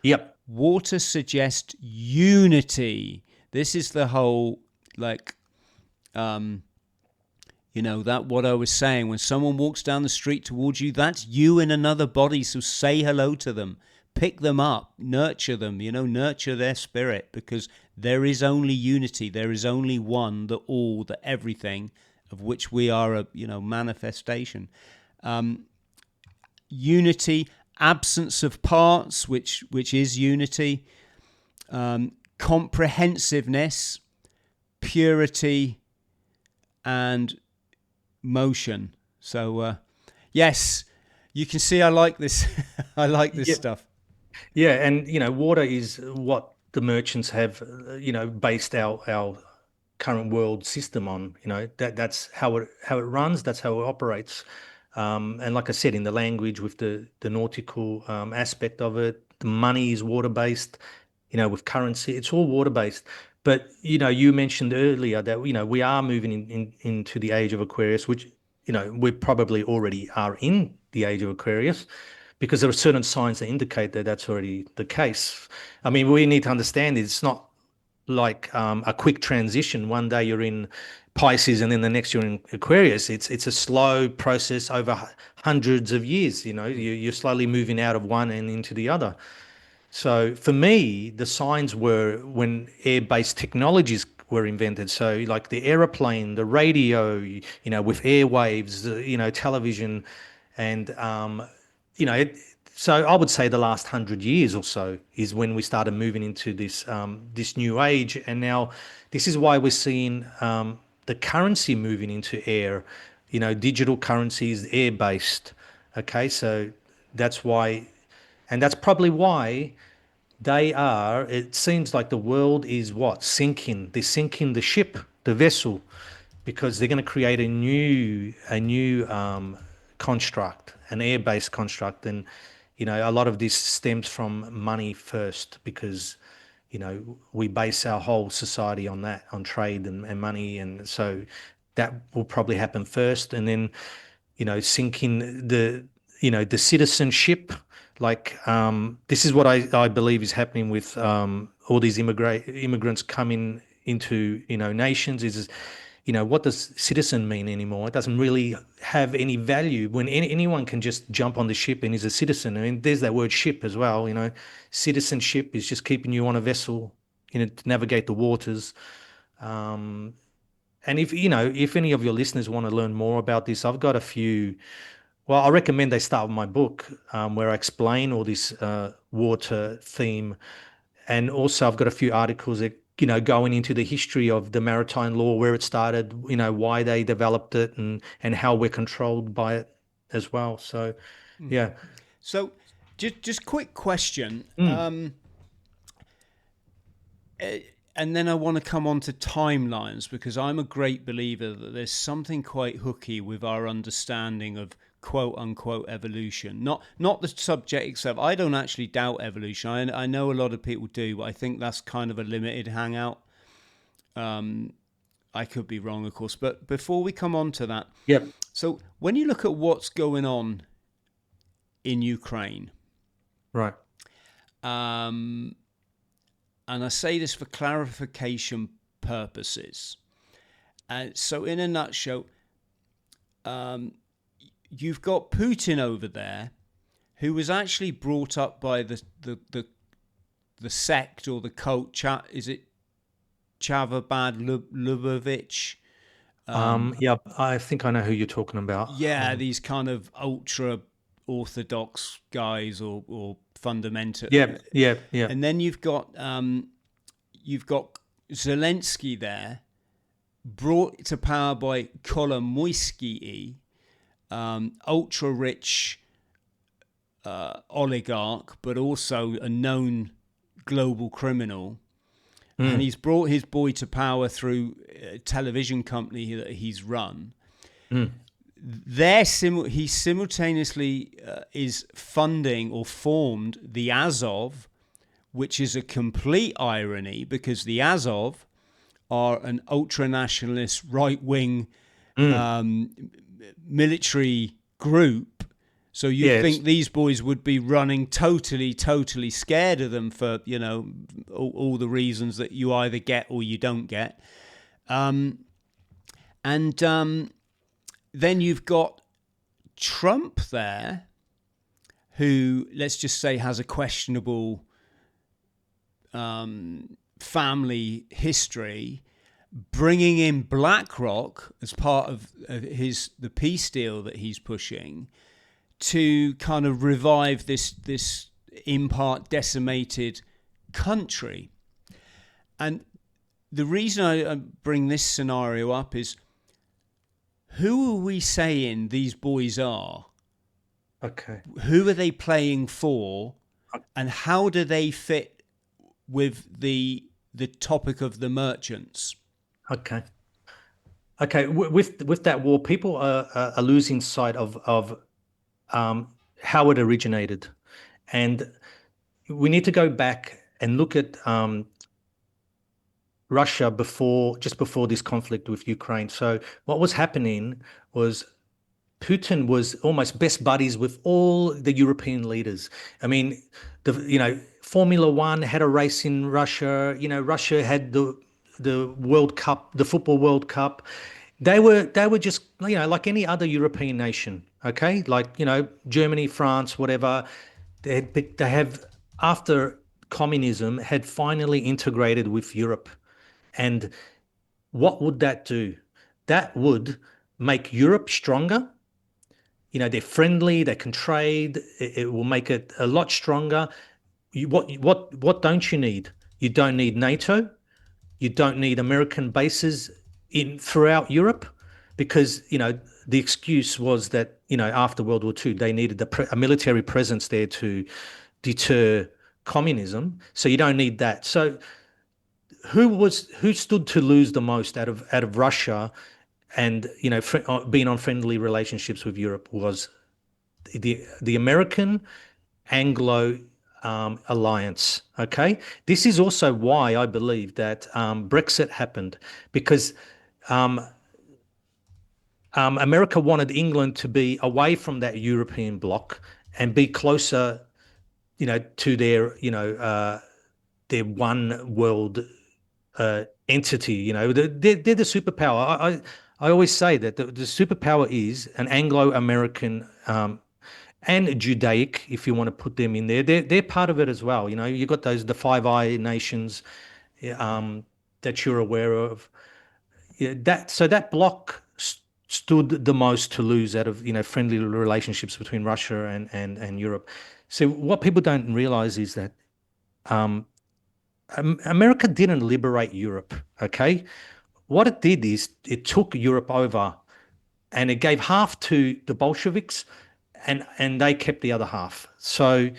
Yep. Water suggests unity. This is the whole, that what I was saying, when someone walks down the street towards you, that's you in another body. So say hello to them, pick them up, nurture them, nurture their spirit, because there is only unity. There is only one, the all, the everything, of which we are a manifestation. Unity absence of parts, which is unity, comprehensiveness, purity, and motion. So yes, you can see I like this. I like this stuff. Yeah, and water is what the merchants have, based our current world system on. That's how it runs. That's how it operates. And like I said, in the language with the nautical aspect of it, the money is water based. With currency, it's all water based. But you mentioned earlier that we are moving into the age of Aquarius, which we probably already are in the age of Aquarius, because there are certain signs that indicate that that's already the case. I mean, we need to understand it's not like a quick transition. One day you're in Pisces and then the next you're in Aquarius. It's a slow process over hundreds of years. You're slowly moving out of one and into the other. So for me, the signs were when air-based technologies were invented. So like the aeroplane, the radio, with airwaves, television, and so I would say the last 100 years or so is when we started moving into this new age, and now this is why we're seeing the currency moving into air. Digital currency is air-based. Okay, so that's why, and that's probably why it seems like the world is sinking. They're sinking the ship, the vessel, because they're going to create a new construct, an air-based construct. And, a lot of this stems from money first, because, we base our whole society on that, on trade and money. And so that will probably happen first. And then, sinking the citizenship. Like, this is what I believe is happening with all these immigrants coming into nations. Is what does citizen mean anymore? It doesn't really have any value when anyone can just jump on the ship and is a citizen. I mean, there's that word ship as well. Citizenship is just keeping you on a vessel, to navigate the waters. And if any of your listeners want to learn more about this, I've got a few. Well, I recommend they start with my book, where I explain all this water theme. And also I've got a few articles that, going into the history of the maritime law, where it started, why they developed it, and how we're controlled by it as well. So, yeah. So just quick question. And then I want to come on to timelines, because I'm a great believer that there's something quite hooky with our understanding of quote unquote evolution. Not the subject itself. I don't actually doubt evolution. I know a lot of people do, but I think that's kind of a limited hangout. I could be wrong, of course. But before we come on to that, Yep. so when you look at what's going on in Ukraine, Right. and I say this for clarification purposes. So in a nutshell, you've got Putin over there, who was actually brought up by the sect or the cult. Is it Chavabad Lubavitch? Yeah, I think I know who you're talking about. Yeah, these kind of ultra orthodox guys or fundamental. Yeah. And then you've got Zelensky there, brought to power by Kolomoisky, ultra rich oligarch, but also a known global criminal. And he's brought his boy to power through a television company that he's run. He simultaneously is funding or formed the Azov, which is a complete irony, because the Azov are an ultra-nationalist right-wing military group. So you think these boys would be running totally scared of them for, all the reasons that you either get or you don't get. Then you've got Trump there, who, let's just say, has a questionable family history, bringing in BlackRock as part of the peace deal that he's pushing to kind of revive this in part decimated country. And the reason I bring this scenario up is, who are we saying these boys are? Okay. Who are they playing for? And how do they fit with the topic of the merchants? Okay. Okay. With that war, people are losing sight of how it originated, and we need to go back and look at Russia just before this conflict with Ukraine. So what was happening was Putin was almost best buddies with all the European leaders. I mean, Formula One had a race in Russia. Russia had the World Cup, the football World Cup. They were just like any other European nation. Okay, like Germany, France, whatever. They have, after communism had finally integrated with Europe, and what would that do? That would make Europe stronger. They're friendly, they can trade. It will make it a lot stronger. What don't you need? You don't need NATO. You don't need American bases in throughout Europe, because the excuse was that after World War II they needed a military presence there to deter communism. So you don't need that. So who stood to lose the most out of Russia and being on friendly relationships with Europe? Was the American Anglo alliance. Okay, this is also why I believe that Brexit happened, because um, America wanted England to be away from that European bloc and be closer, to their one world entity. They're the superpower. I always say that the superpower is an Anglo-American and Judaic, if you want to put them in there. They're part of it as well. You've got the Five Eye nations that you're aware of. Yeah, that bloc stood the most to lose out of friendly relationships between Russia and Europe. So what people don't realize is that um, America didn't liberate Europe. Okay, what it did is it took Europe over, and it gave half to the Bolsheviks, and they kept the other half. So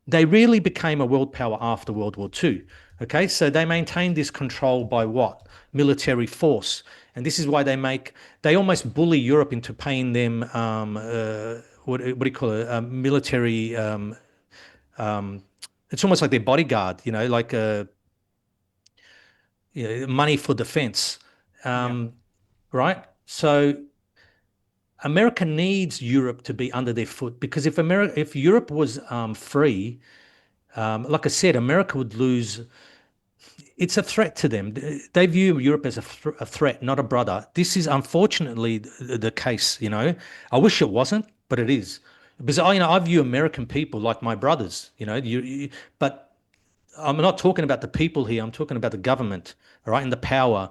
they really became a world power after World War II. Okay, so they maintained this control by what? Military force. And this is why they almost bully Europe into paying them, what do you call it? Military, um, it's almost like their bodyguard, like money for defense. Yeah. Right? So America needs Europe to be under their foot, because if Europe was free, like I said, America would lose. It's a threat to them. They view Europe as a threat, not a brother. This is unfortunately the case. I wish it wasn't, but it is. Because I view American people like my brothers. But I'm not talking about the people here. I'm talking about the government, all right, and the power.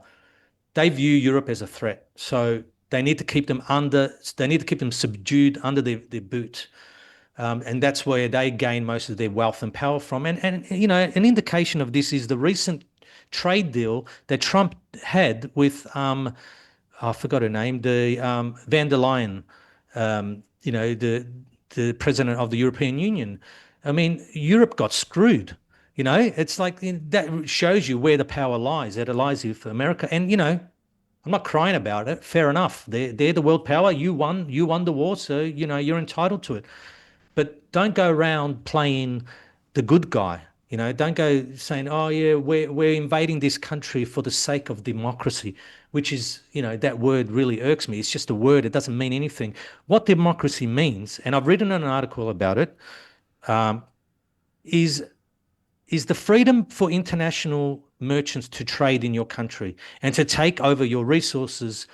They view Europe as a threat, so they need to keep them under. They need to keep them subdued under their boot. And that's where they gain most of their wealth and power from. And an indication of this is the recent trade deal that Trump had with I forgot her name, the van der Leyen, the president of the European Union. I mean, Europe got screwed. It's like that shows you where the power lies. It lies with America, and I'm not crying about it. Fair enough. They're the world power. You won the war, so you're entitled to it. But don't go around playing the good guy. Don't go saying, "Oh yeah, we're invading this country for the sake of democracy," which is, that word really irks me. It's just a word; it doesn't mean anything. What democracy means, and I've written an article about it, um, is the freedom for international merchants to trade in your country and to take over your resources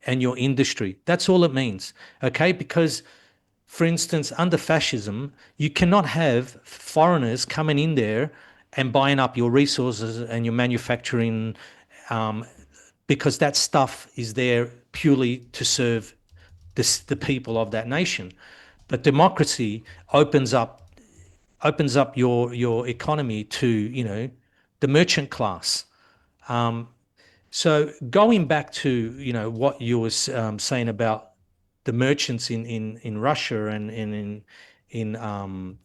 and your industry. That's all it means. Okay, because for instance, under fascism, you cannot have foreigners coming in there and buying up your resources and your manufacturing, um, because that stuff is there purely to serve the people of that nation. But democracy opens up your economy to, the merchant class. Um, so going back to, what you were saying about the merchants in Russia and in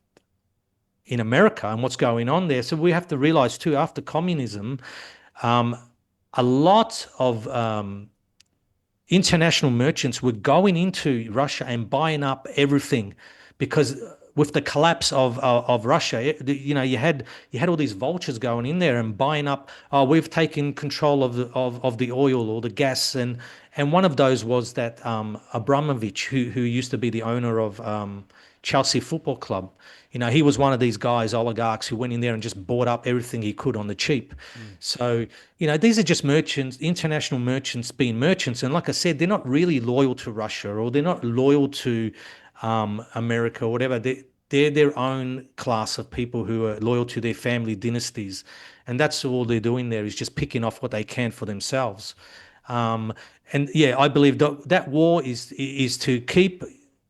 America and what's going on there. So we have to realize too, after communism, um, a lot of international merchants were going into Russia and buying up everything, because with the collapse of Russia, you had all these vultures going in there and buying up. Oh, we've taken control of the oil or the gas, and one of those was that Abramovich, who used to be the owner of Chelsea Football Club. He was one of these guys, oligarchs, who went in there and just bought up everything he could on the cheap. Mm. So, these are just merchants, international merchants being merchants. And like I said, they're not really loyal to Russia, or they're not loyal to America or whatever. They're their own class of people who are loyal to their family dynasties. And that's all they're doing there, is just picking off what they can for themselves. Um, and yeah, I believe that war is to keep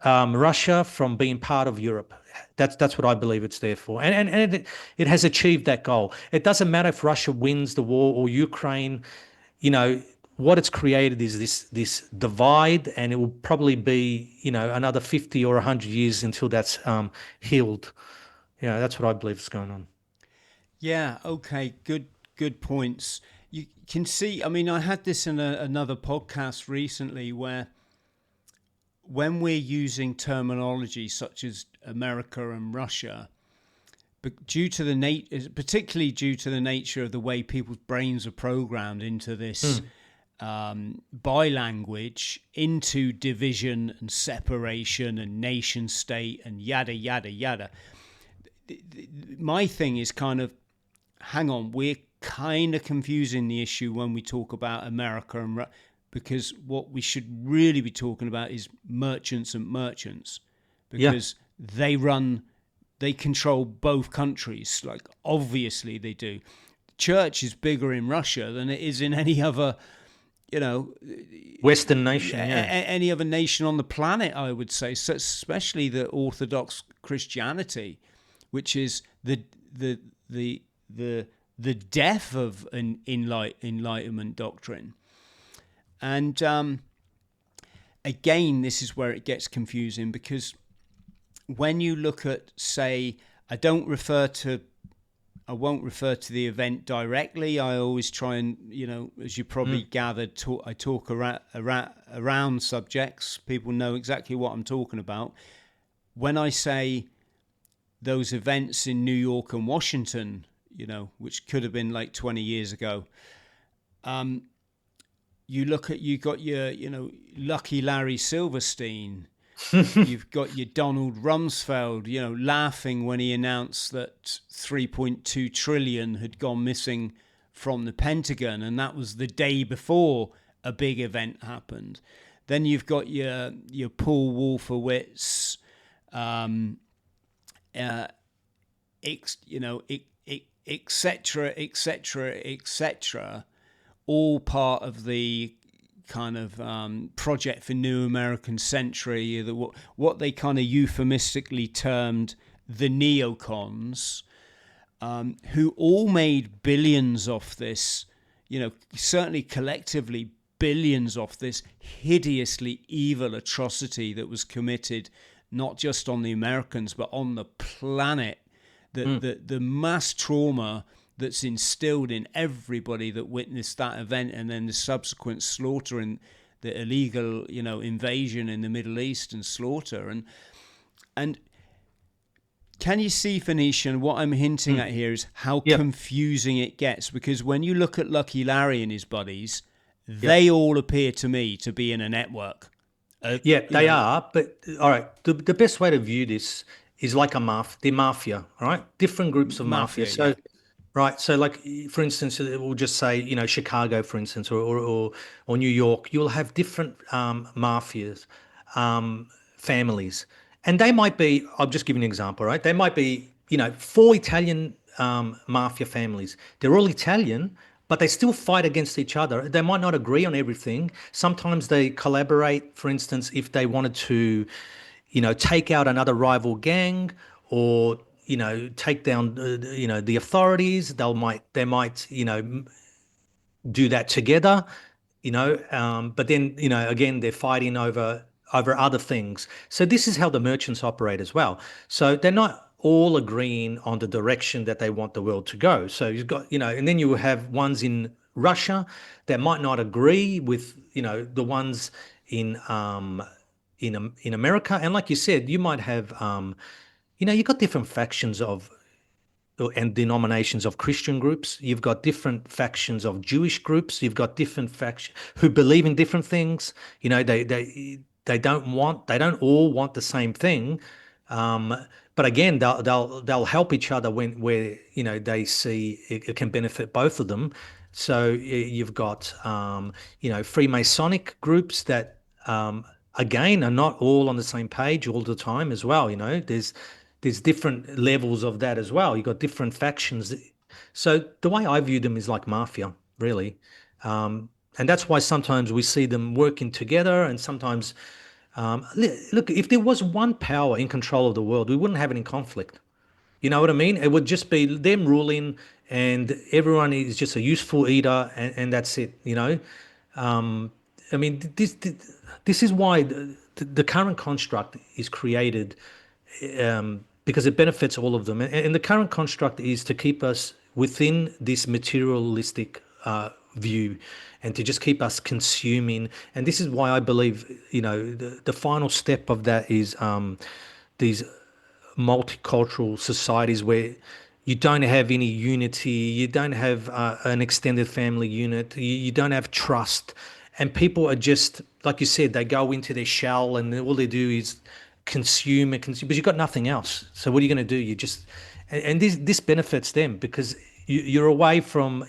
Russia from being part of Europe. That's what I believe it's there for, and it has achieved that goal. It doesn't matter if Russia wins the war or Ukraine. You know what it's created is this divide, and it will probably be another 50 or 100 years until that's healed. That's what I believe is going on. Yeah, okay, good points. You can see, I mean, I had this in another podcast recently where when we're using terminology such as America and Russia, but particularly due to the nature of the way people's brains are programmed into this by language, into division and separation and nation state and yada yada yada. My thing is kind of, hang on, we're kind of confusing the issue when we talk about America and because what we should really be talking about is merchants and merchants, Yeah. because they control both countries. Like, obviously they do. Church is bigger in Russia than it is in any other, you know, Western nation. Yeah. any other nation on the planet, I would say. So especially the Orthodox Christianity, which is the death of an Enlightenment doctrine. And again, this is where it gets confusing, because when you look at, say, I won't refer to the event directly. I always try and, as you probably gathered, I talk around subjects. People know exactly what I'm talking about. When I say those events in New York and Washington, which could have been like 20 years ago, you got your, Lucky Larry Silverstein. You've got your Donald Rumsfeld, laughing when he announced that 3.2 trillion had gone missing from the Pentagon, and that was the day before a big event happened. Then you've got your Paul Wolfowitz, etc., etc., etc., all part of the kind of project for New American Century, what they kind of euphemistically termed the neocons, who all made billions off this, certainly collectively billions off this hideously evil atrocity that was committed not just on the Americans but on the planet. The mass trauma that's instilled in everybody that witnessed that event, and then the subsequent slaughter and the illegal, invasion in the Middle East and slaughter. And can you see, Phoenician, what I'm hinting at here is how confusing it gets, because when you look at Lucky Larry and his buddies, they all appear to me to be in a network. They are. But all right, the best way to view this is like the mafia, all right? Different groups of mafia. So, right. So, like, for instance, we'll just say, Chicago, for instance, or New York. You'll have different mafias, families, and they might be. I'll just give you an example, right? They might be, four Italian mafia families. They're all Italian, but they still fight against each other. They might not agree on everything. Sometimes they collaborate. For instance, if they wanted to, take out another rival gang, or take down the authorities. They might do that together, but then again they're fighting over other things. So this is how the merchants operate as well. So they're not all agreeing on the direction that they want the world to go. So you've got, and then you have ones in Russia that might not agree with the ones in in America. And like you said, you might have you've got different factions of and denominations of Christian groups. You've got different factions of Jewish groups. You've got different factions who believe in different things. They don't all want the same thing. Um, but again, they'll help each other where they see it can benefit both of them. So you've got Freemasonic groups that again are not all on the same page all the time as well. There's different levels of that as well. You've got different factions. So the way I view them is like mafia, really. And that's why sometimes we see them working together, and sometimes, look, if there was one power in control of the world, we wouldn't have any conflict. You know what I mean? It would just be them ruling, and everyone is just a useful eater, and that's it. Um, I mean, this is why the current construct is created, because it benefits all of them. And the current construct is to keep us within this materialistic view, and to just keep us consuming. And this is why I believe, the final step of that is these multicultural societies where you don't have any unity, you don't have an extended family unit, you don't have trust, and people are just, like you said, they go into their shell and all they do is consume and consume, but you've got nothing else. So what are you going to do? You just, and this benefits them because you're away from,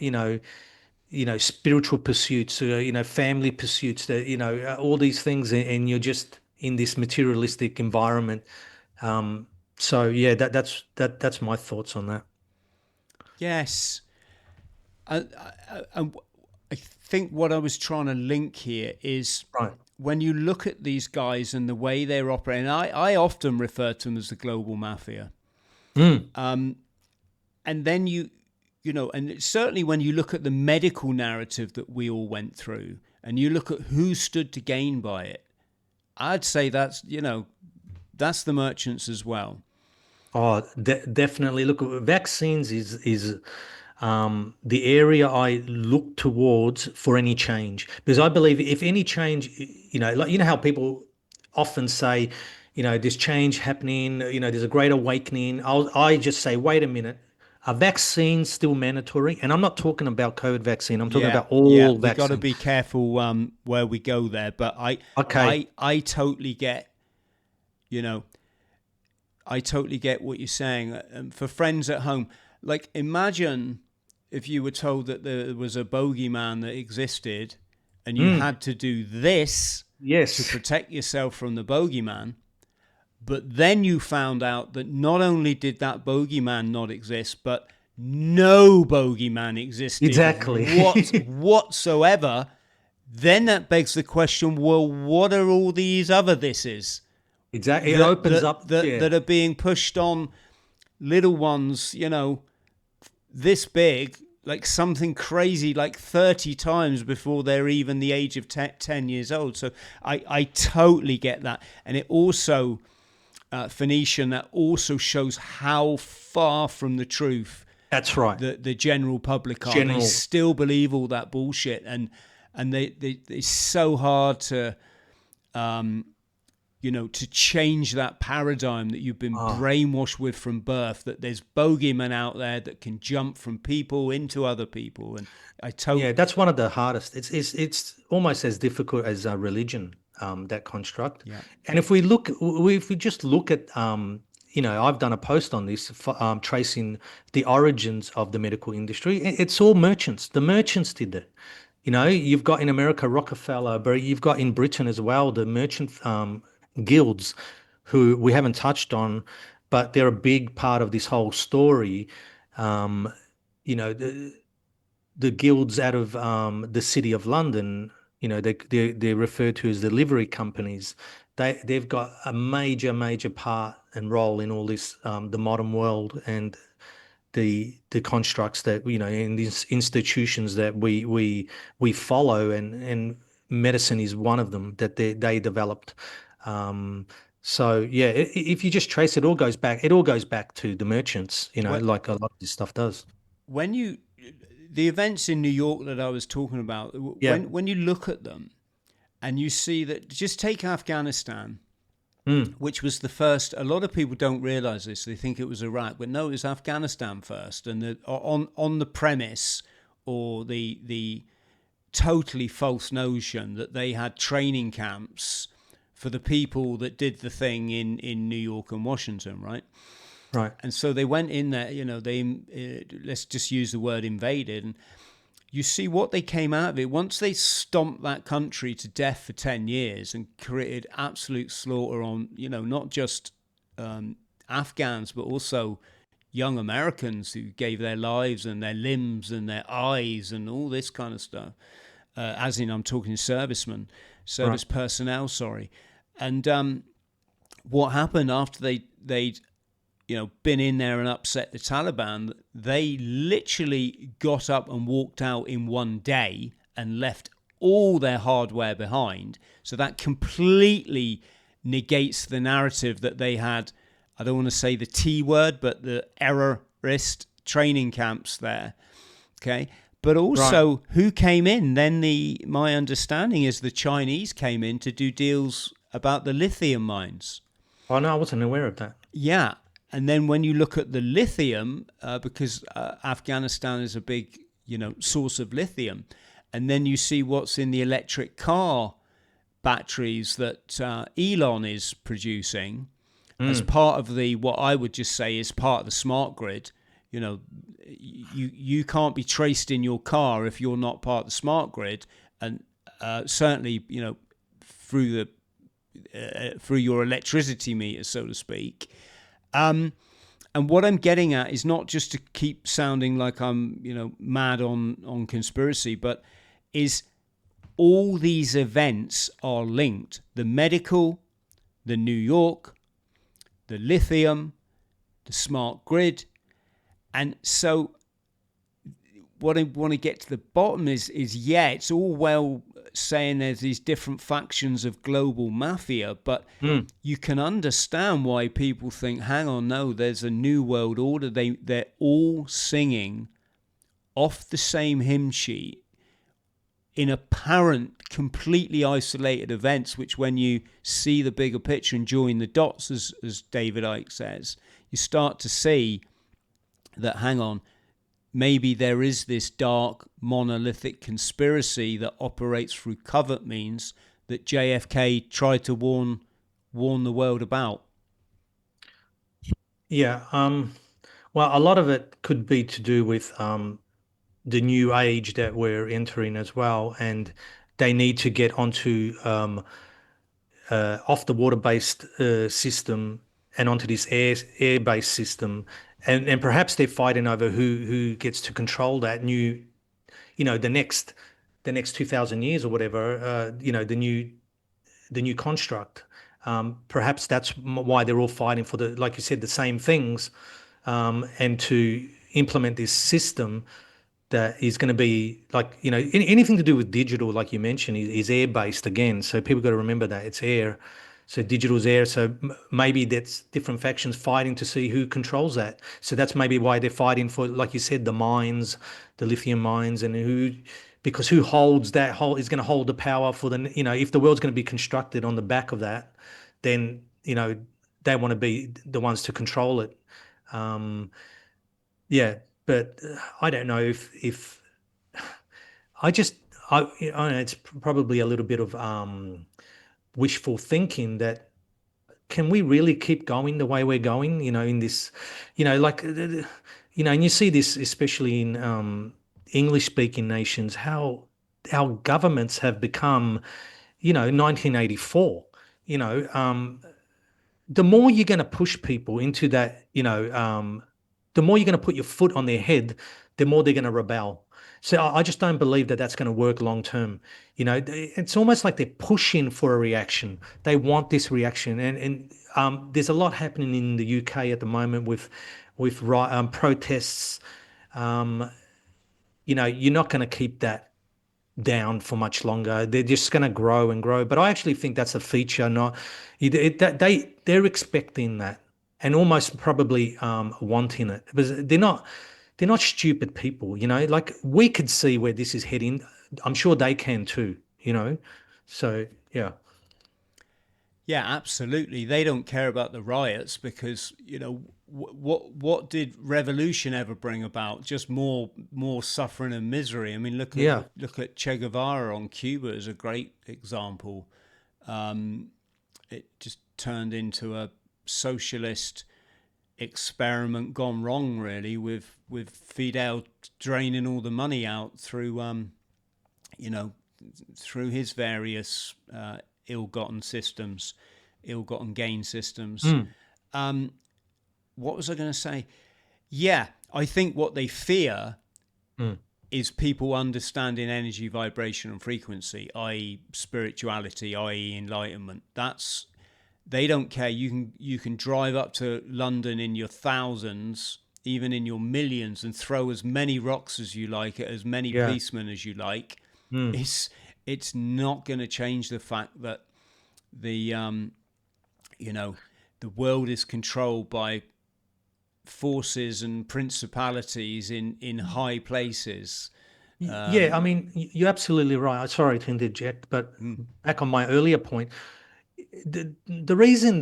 spiritual pursuits, family pursuits, all these things, and you're just in this materialistic environment. So yeah, that's my thoughts on that. Yes. I, I think what I was trying to link here is Right. when you look at these guys and the way they're operating, I often refer to them as the global mafia. Mm. And then and certainly when you look at the medical narrative that we all went through and you look at who stood to gain by it, I'd say that's the merchants as well. Oh, definitely. Look, vaccines is the area I look towards for any change, because I believe if any change, like how people often say, there's change happening, there's a great awakening. I just say, wait a minute, are vaccines still mandatory? And I'm not talking about COVID vaccine. I'm talking Yeah, about yeah, all we got to vaccine. be careful where we go there. But Okay. I totally get, you know, I totally get what you're saying. For friends at home, like imagine if you were told that there was a bogeyman that existed, and you Mm. had to do this to Yes. protect yourself from the bogeyman. But then you found out that not only did that bogeyman not exist, but no bogeyman existed Exactly. whatsoever. Then that begs the question: well, what are all these other thises Exactly. It that opens that up. that Yeah. that are being pushed on little ones? This big, like something crazy, like 30 times before they're even the age of 10 years old. So I totally get that, and it also. Phoenician, that also shows how far from the truth That's right. the general public are. They General. still believe all that bullshit, and it's so hard to to change that paradigm that you've been Oh, brainwashed with from birth, that there's bogeymen out there that can jump from people into other people. And I yeah, totally, that's one of the hardest. It's almost as difficult as religion, that construct. yeah, And if we just look at, I've done a post on this, tracing the origins of the medical industry. It's all merchants. The merchants did it. You've got in America Rockefeller, but you've got in Britain as well the merchant guilds, who we haven't touched on, but they're a big part of this whole story. Um, you know, the, the guilds out of the city of London, they're referred to as delivery companies. They've got a major part and role in all this, the modern world, and the constructs that, in these institutions that we follow, and medicine is one of them that they developed. Um, so yeah, if you just trace it, all goes back to the merchants, What like a lot of this stuff does. when you the events in New York that I was talking about, Yeah. when you look at them and you see that, just take Afghanistan, Mm. which was the first. A lot of people don't realize this; they think it was Iraq, but no, it was Afghanistan first, and on the premise, or the totally false notion that they had training camps for the people that did the thing in New York and Washington, right? Right. And so they went in there, they let's just use the word invaded, and you see what they came out of it. Once they stomped that country to death for 10 years and created absolute slaughter on, not just Afghans, but also young Americans who gave their lives and their limbs and their eyes and all this kind of stuff. As in, I'm talking servicemen, Right. service personnel, sorry. And what happened after they'd been in there and upset the Taliban, they literally got up and walked out in one day and left all their hardware behind. So that completely negates the narrative that they had. I don't want to say the T word, but the terrorist training camps there. Okay. But Right. also, who came in? Then my understanding is the Chinese came in to do deals about the lithium mines. Oh no, I wasn't aware of that. Yeah. And then when you look at the lithium, because Afghanistan is a big, source of lithium, and then you see what's in the electric car batteries that Elon is producing as Mm. part of what I would just say is part of the smart grid. You can't be traced in your car if you're not part of the smart grid, and certainly, through through your electricity meter, so to speak. And what I'm getting at is not just to keep sounding like I'm, mad on conspiracy, but is all these events are linked. The medical, the New York, the lithium, the smart grid. And so what I want to get to the bottom is yeah, it's all well saying there's these different factions of global mafia, but Mm. you can understand why people think, hang on, no, there's a new world order. They're all singing off the same hymn sheet in apparent, completely isolated events, which when you see the bigger picture and join the dots, as David Icke says, you start to see that, hang on, maybe there is this dark monolithic conspiracy that operates through covert means that JFK tried to warn the world about. Yeah. Well, a lot of it could be to do with the new age that we're entering as well, and they need to get onto off the water-based system and onto this air-based system, and perhaps they're fighting over who gets to control that new, the next 2,000 years or whatever, the new construct. Perhaps that's why they're all fighting for like you said, the same things, and to implement this system that is going to be like, anything to do with digital, like you mentioned, is air based again. So people got to remember that it's air. So digital's air. So maybe that's different factions fighting to see who controls that. So that's maybe why they're fighting for, like you said, the mines, the lithium mines, and because who holds that whole is going to hold the power for if the world's going to be constructed on the back of that, then, they want to be the ones to control it. Um, yeah, but I don't know if I just I know it's probably a little bit of wishful thinking that can we really keep going the way we're going? In this, like and you see this especially in English speaking nations, how our governments have become, 1984. The more you're going to push people into that, the more you're going to put your foot on their head, the more they're going to rebel. So I just don't believe that that's going to work long term. It's almost like they're pushing for a reaction. They want this reaction, and there's a lot happening in the UK at the moment with protests. Um, you're not going to keep that down for much longer. They're just going to grow and grow. But I actually think that's a feature, not that they're expecting that and almost probably wanting it because they're not stupid people. Like we could see where this is heading. I'm sure they can too. So yeah, Yeah, absolutely. They don't care about the riots because what did revolution ever bring about? Just more suffering and misery. I mean, yeah. look at Che Guevara on Cuba as a great example. It just turned into a socialist experiment gone wrong, really, with Fidel draining all the money out through you know through his various ill-gotten systems, ill-gotten gain systems. Mm, Um, what was I going to say? Yeah, I think what they fear mm. is people understanding energy, vibration, and frequency, i.e., spirituality, i.e., enlightenment. That's They don't care. You can drive up to London in your thousands, even in your millions, and throw as many rocks as you like at as many Yeah. policemen as you like. Mm. It's not going to change the fact that the you know the world is controlled by forces and principalities in high places. Yeah, I Um, mean, you're absolutely right. I'm sorry to interject, but mm, back on my earlier point, the reason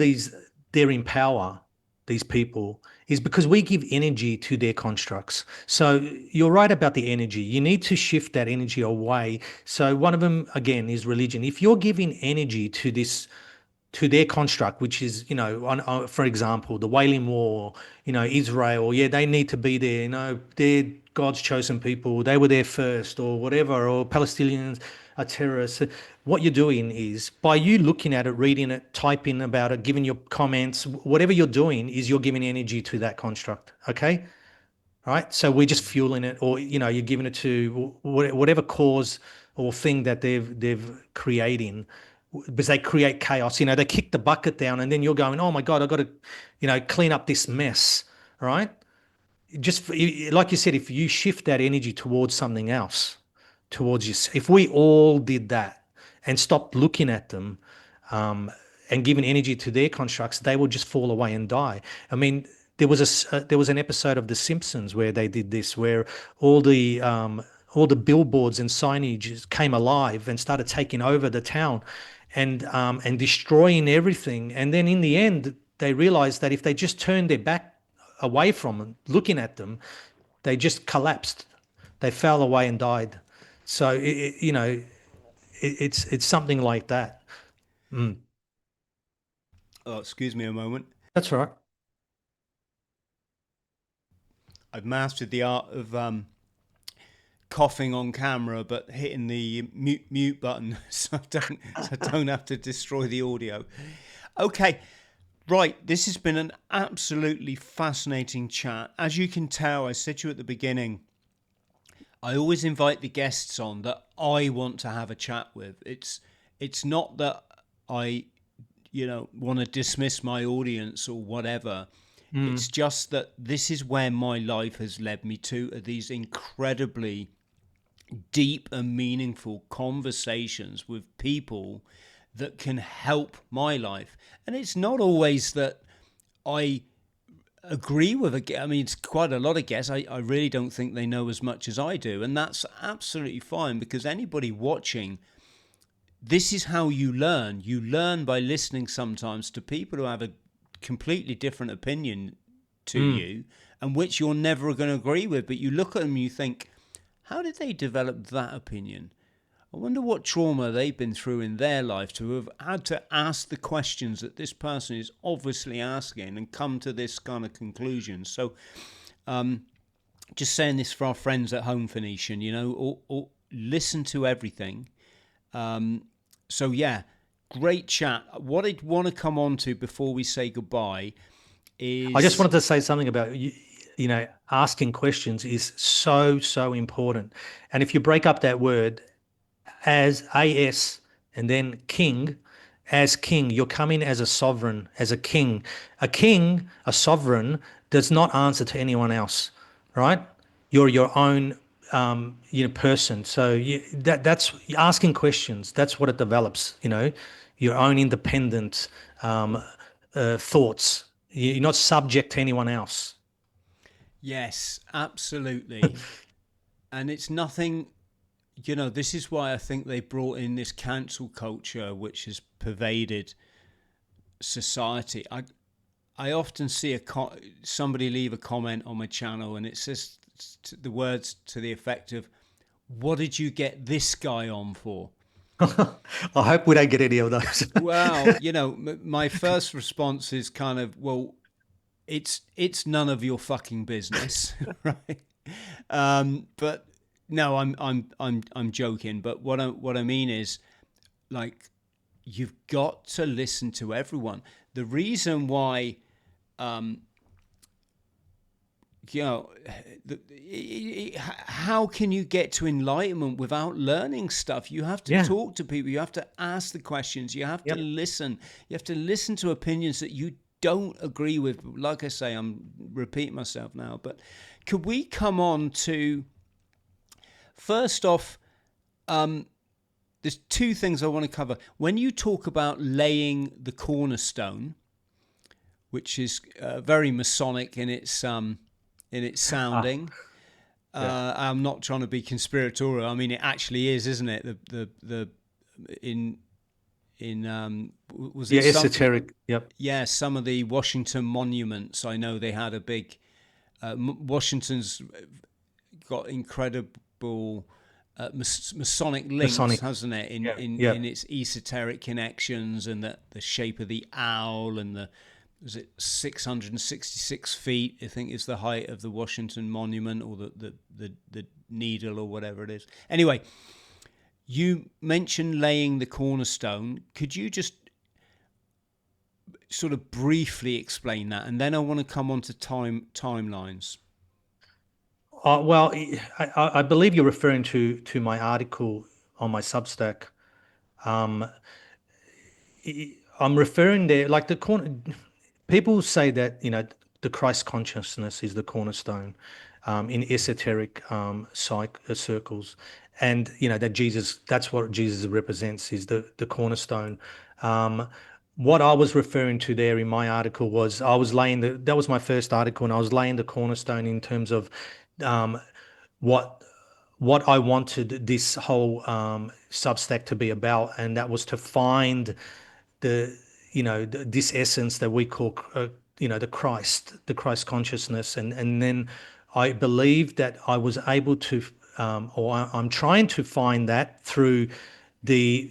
they're in power, these people, is because we give energy to their constructs. So you're right about the energy. You need to shift that energy away. So one of them again is religion. If you're giving energy to their construct, which is, for example, the Wailing Wall, Israel, yeah, they need to be there, they're God's chosen people, they were there first, or whatever, or Palestinians are terrorists. What you're doing is by you looking at it, reading it, typing about it, giving your comments, whatever you're doing is you're giving energy to that construct. Okay. Right. So we're just fueling it, or you're giving it to whatever cause or thing that they've creating, because they create chaos. They kick the bucket down, and then you're going, "Oh my God, I got to, clean up this mess." Right? Just like you said, if you shift that energy towards something else, towards you, if we all did that and stopped looking at them, um, and giving energy to their constructs, they would just fall away and die. I mean, there was an episode of The Simpsons where they did this, where all the all the billboards and signage came alive and started taking over the town, and destroying everything. And then in the end, they realized that if they just turned their back away from them, looking at them, they just collapsed. They fell away and died. So it's something like that. Mm. oh, excuse me a moment. That's right. I've mastered the art of coughing on camera, but hitting the mute button so I don't have to destroy the audio. Okay, right. This has been an absolutely fascinating chat. As you can tell, I said to you at the beginning, I always invite the guests on that I want to have a chat with. It's not that I want to dismiss my audience or whatever. Mm. It's just that this is where my life has led me to, are these incredibly deep and meaningful conversations with people that can help my life. And it's not always that I agree with I mean, it's quite a lot of guests. I really don't think they know as much as I do. And that's absolutely fine, because anybody watching, this is how you learn. You learn by listening sometimes to people who have a completely different opinion to Mm. you, and which you're never going to agree with. But you look at them and you think, how did they develop that opinion? I wonder what trauma they've been through in their life to have had to ask the questions that this person is obviously asking and come to this kind of conclusion. So, just saying this for our friends at home, Phoenician, or listen to everything. So, yeah, great chat. What I'd want to come on to before we say goodbye I just is, wanted to say something about you. asking questions is so, so important. And if you break up that word as as and then king, as king, you're coming as a sovereign, as a king. A king, a sovereign, does not answer to anyone else, right? You're your own person. So that's asking questions. That's what it develops, your own independent thoughts. You're not subject to anyone else. Yes, absolutely. And it's nothing, this is why I think they brought in this cancel culture which has pervaded society. I often see somebody leave a comment on my channel and it says the words to the effect of, "What did you get this guy on for?" I hope we don't get any of those. Well, my first response is kind of, well, it's none of your fucking business, right? But no, I'm joking. But what I mean is, like, you've got to listen to everyone. The reason why, you know, how can you get to enlightenment without learning stuff? You have to Yeah. talk to people. You have to ask the questions. You have to Yep. listen. You have to listen to opinions that you don't agree with. Like I say, I'm repeating myself now, but could we come on to, first off, there's two things I want to cover. When you talk about laying the cornerstone, which is very Masonic in its Ah, sounding. yeah. I'm not trying to be conspiratorial. I mean, it actually is, isn't it? The in was Yeah, it some? esoteric. Yep. Yeah, some of the Washington monuments. I know they had a big. Washington's got incredible Masonic links, Masonic. hasn't it? In Yeah. in in Yep. its esoteric connections, and the shape of the owl, and the, was it 666 feet, I think, is the height of the Washington Monument, or the needle, or whatever it is. Anyway, you mentioned laying the cornerstone. Could you just sort of briefly explain that, and then I want to come on to timelines. Well, I believe you're referring to my article on my Substack. Um, I'm referring there, like the corner. People say that the Christ consciousness is the cornerstone in esoteric circles, and that Jesus, that's what Jesus represents, is the cornerstone. Um, what I was referring to there in my article was, I was laying that was my first article, and I was laying the cornerstone in terms of um, what what I wanted this whole Substack to be about, and that was to find the this essence that we call the Christ consciousness, and then I believe that I was able to, I'm trying to find that through the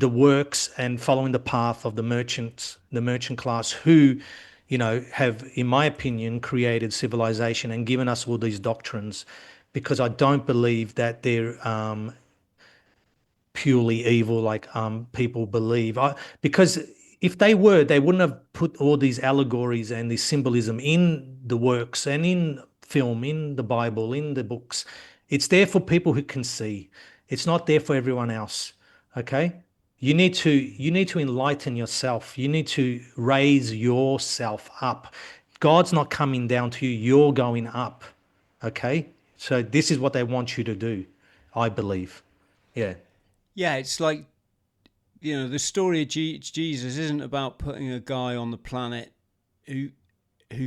works and following the path of the merchant class, who have, in my opinion, created civilization and given us all these doctrines, because I don't believe that they're purely evil like people believe. Because if they were, they wouldn't have put all these allegories and this symbolism in the works and in film, in the Bible, in the books. It's there for people who can see. It's not there for everyone else. Okay? You need to enlighten yourself. You need to raise yourself up. God's not coming down to you, you're going up. Okay? So this is what they want you to do, I believe. Yeah. Yeah, it's like, the story of Jesus isn't about putting a guy on the planet who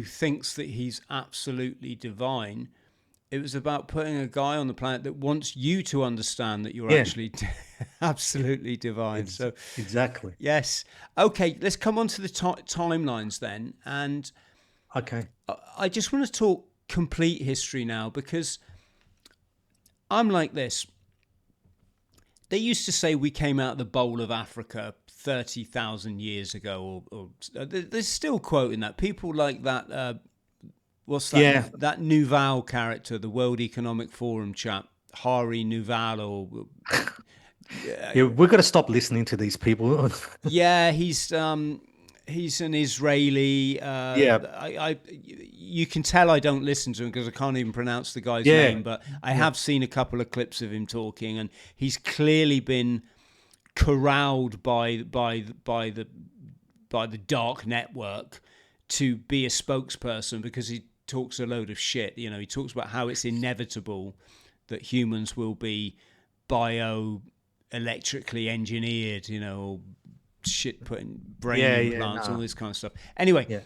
thinks that he's absolutely divine. It was about putting a guy on the planet that wants you to understand that you're Yeah. actually absolutely divine. So, Exactly. yes. Okay, let's come on to the timelines then. And Okay. I just want to talk complete history now, because I'm like this. They used to say we came out of the bowl of Africa 30,000 years ago, or they're still quoting that. People like that. What's that? Yeah. That Nouveau character, the World Economic Forum chap, Hari Nouveau, or Yeah, we've got to stop listening to these people. yeah, He's an Israeli. Yeah, You can tell I don't listen to him because I can't even pronounce the guy's yeah, name. But I yeah, have seen a couple of clips of him talking, and he's clearly been corralled by the dark network to be a spokesperson because he talks a load of shit. You know, he talks about how it's inevitable that humans will be bio electrically engineered, you know, or shit putting brain yeah, yeah. implants, all No, this kind of stuff. Anyway, yeah,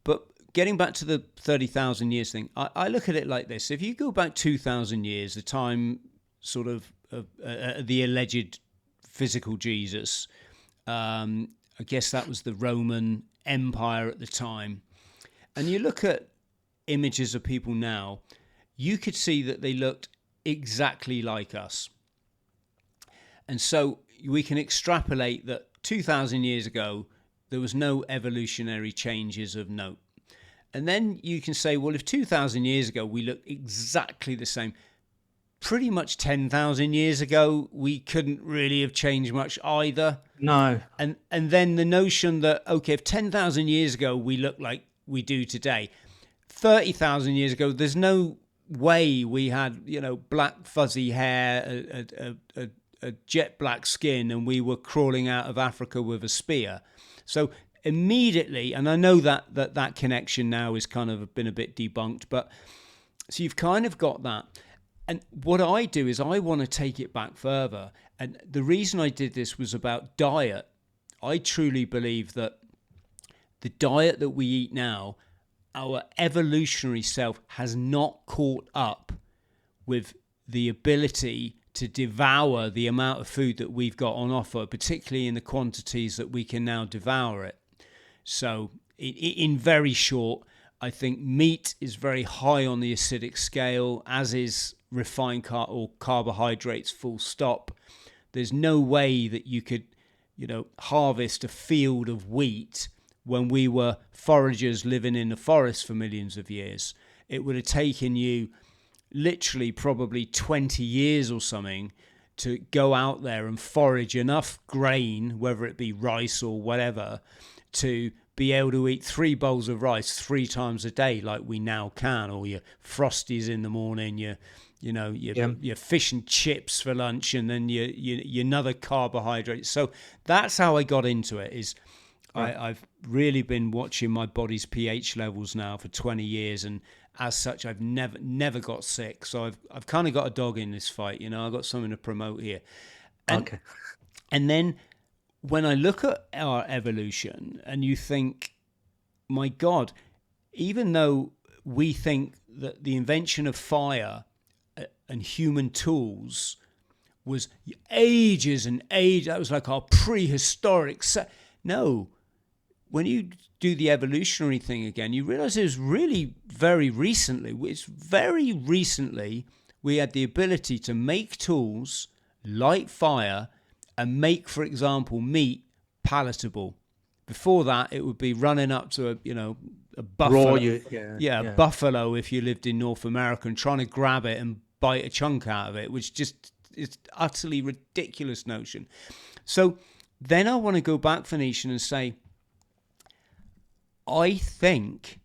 but getting back to the 30,000 years thing, I look at it like this. If you go back 2,000 years, the time sort of the alleged physical Jesus, I guess that was the Roman Empire at the time, and you look at images of people now, you could see that they looked exactly like us. And so we can extrapolate that 2,000 years ago, there was no evolutionary changes of note. And then you can say, well, if 2,000 years ago we looked exactly the same, pretty much 10,000 years ago, we couldn't really have changed much either. no, And then the notion that, okay, if 10,000 years ago we look like we do today, 30,000 years ago, there's no way we had, you know, black fuzzy hair, a jet black skin, and we were crawling out of Africa with a spear. So immediately, and I know that connection now is kind of been a bit debunked, but so you've kind of got that. And what I do is I want to take it back further. And the reason I did this was about diet. I truly believe that the diet that we eat now, our evolutionary self has not caught up with the ability to devour the amount of food that we've got on offer, particularly in the quantities that we can now devour it. So, in very short, I think meat is very high on the acidic scale, as is refined or carbohydrates, full stop. There's no way that you could, you know, harvest a field of wheat when we were foragers living in the forest for millions of years. It would have taken you literally probably 20 years or something to go out there and forage enough grain, whether it be rice or whatever, to be able to eat 3 bowls of rice 3 times a day like we now can, or your Frosties in the morning, yeah, your fish and chips for lunch, and then your another carbohydrate. So that's how I got into it. right. I've really been watching my body's pH levels now for 20 years, and as such, I've never got sick. So I've kind of got a dog in this fight. You know, I've got something to promote here. And Okay. and then when I look at our evolution, and you think, my God, even though we think that the invention of fire and human tools was ages and ages, that was like our prehistoric. No, when you do the evolutionary thing again, you realize it was really very recently. It's very recently we had the ability to make tools, light fire, and make, for example, meat palatable. Before that, it would be running up to a Raw, buffalo, yeah, yeah, a yeah. buffalo if you lived in North America, and trying to grab it and bite a chunk out of it, which just is utterly ridiculous notion. So then I want to go back, Phoenician, and say, I think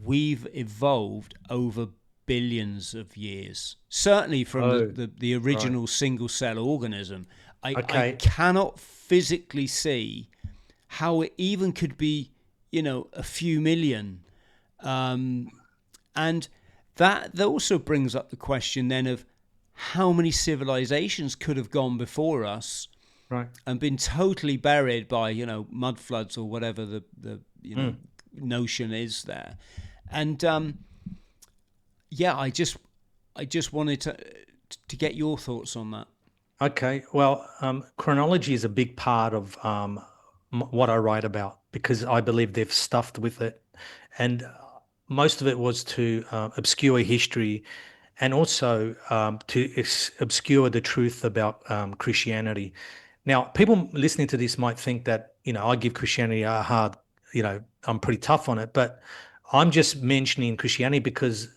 we've evolved over billions of years. Certainly from Oh, the right. original single cell organism. I Okay. cannot physically see how it even could be, a few million. Um, and that also brings up the question then of how many civilizations could have gone before us Right. and been totally buried by mud floods or whatever the Mm. notion is there. And yeah, I just wanted to get your thoughts on that. Okay. Well, chronology is a big part of what I write about because I believe they've stuffed with it, and most of it was to obscure history, and also to obscure the truth about Christianity. Now, people listening to this might think that I give Christianity a hard, I'm pretty tough on it, but I'm just mentioning Christianity because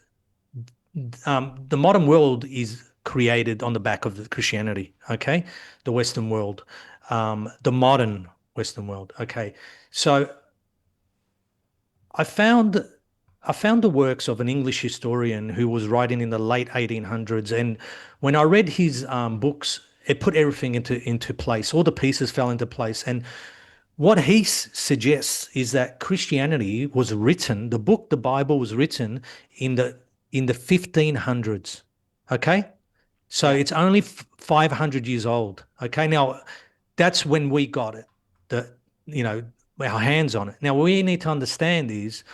the modern world is created on the back of the Christianity, okay? The Western world, the modern Western world. Okay. So I found I found the works of an English historian who was writing in the late 1800s, and when I read his books, it put everything into place. All the pieces fell into place, and what he suggests is that Christianity was written, the book, the Bible was written in the 1500s. Okay? So Yeah. it's only 500 years old. Okay? Now that's when we got it. The you know, our hands on it. Now what we need to understand is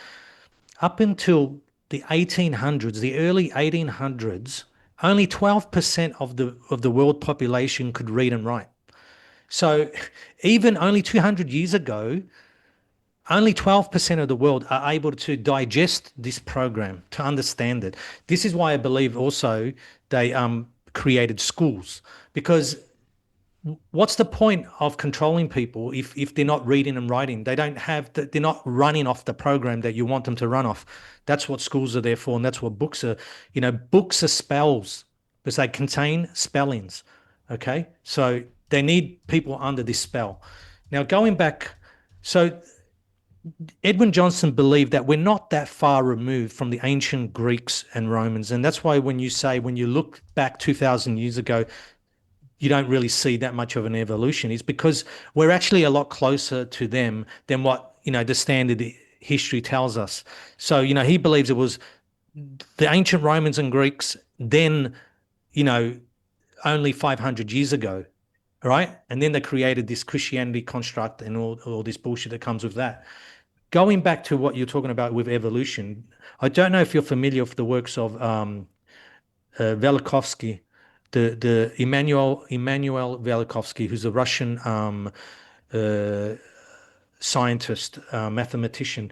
up until the 1800s, the early 1800s, only 12% of the world population could read and write. So even only 200 years ago, only 12% of the world are able to digest this program, to understand it. This is why I believe also they created schools, because what's the point of controlling people if they're not reading and writing? They don't have they're not running off the program that you want them to run off. That's what schools are there for, and that's what books are. Books are spells because they contain spellings. Okay, so they need people under this spell. Now going back, so Edwin Johnson believed that we're not that far removed from the ancient Greeks and Romans, and that's why when you look back 2,000 years ago, you don't really see that much of an evolution, is because we're actually a lot closer to them than what the standard history tells us. So he believes it was the ancient Romans and Greeks, then you know only 500 years ago, right? And then they created this Christianity construct and all this bullshit that comes with that. Going back to what you're talking about with evolution, I don't know if you're familiar with the works of Velikovsky, the Immanuel Velikovsky, who's a Russian uh, scientist, mathematician.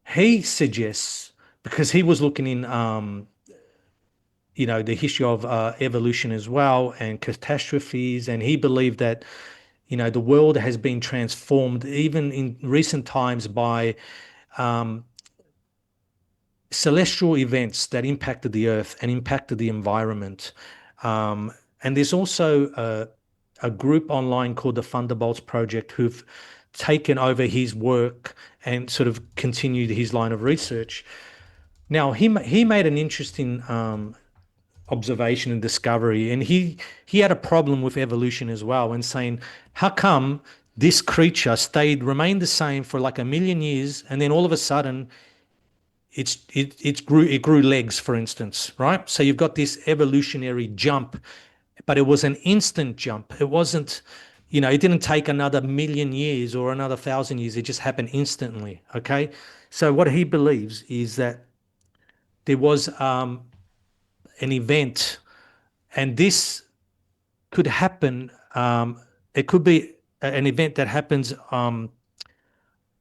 He suggests, because he was looking in the history of evolution as well and catastrophes, and he believed that the world has been transformed even in recent times by celestial events that impacted the earth and impacted the environment. And there's also a group online called the Thunderbolts Project who've taken over his work and sort of continued his line of research. Now, he made an interesting observation and discovery, and he had a problem with evolution as well, and saying, how come this creature remained the same for like 1 million years, and then all of a sudden it grew legs, for instance, right? So you've got this evolutionary jump, but it was an instant jump. It wasn't, it didn't take another 1 million years or another 1,000 years. It just happened instantly. Okay. So what he believes is that there was an event, and this could happen. It could be an event that happens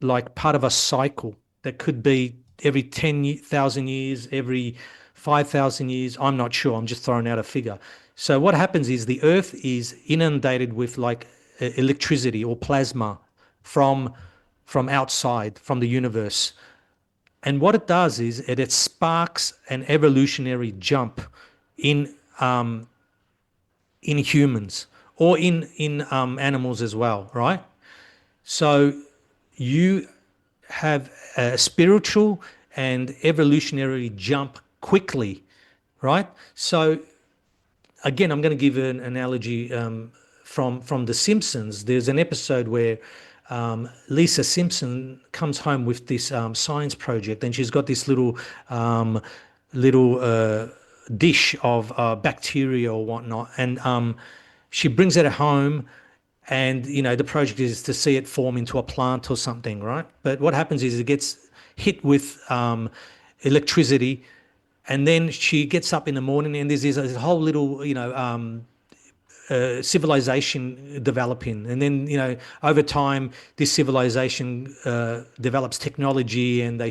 like part of a cycle that could be every 10,000 years, every 5,000 years. I'm not sure. I'm just throwing out a figure. So what happens is the Earth is inundated with like electricity or plasma from outside, from the universe. And what it does is it sparks an evolutionary jump in humans or in animals as well, right? So you have a spiritual and evolutionary jump quickly, right? So again, I'm going to give an analogy from The Simpsons. There's an episode where Lisa Simpson comes home with this science project, and she's got this little dish of bacteria or whatnot, and she brings it home, and the project is to see it form into a plant or something, right? But what happens is it gets hit with electricity, and then she gets up in the morning, and there's this whole little civilization developing, and then over time this civilization develops technology, and they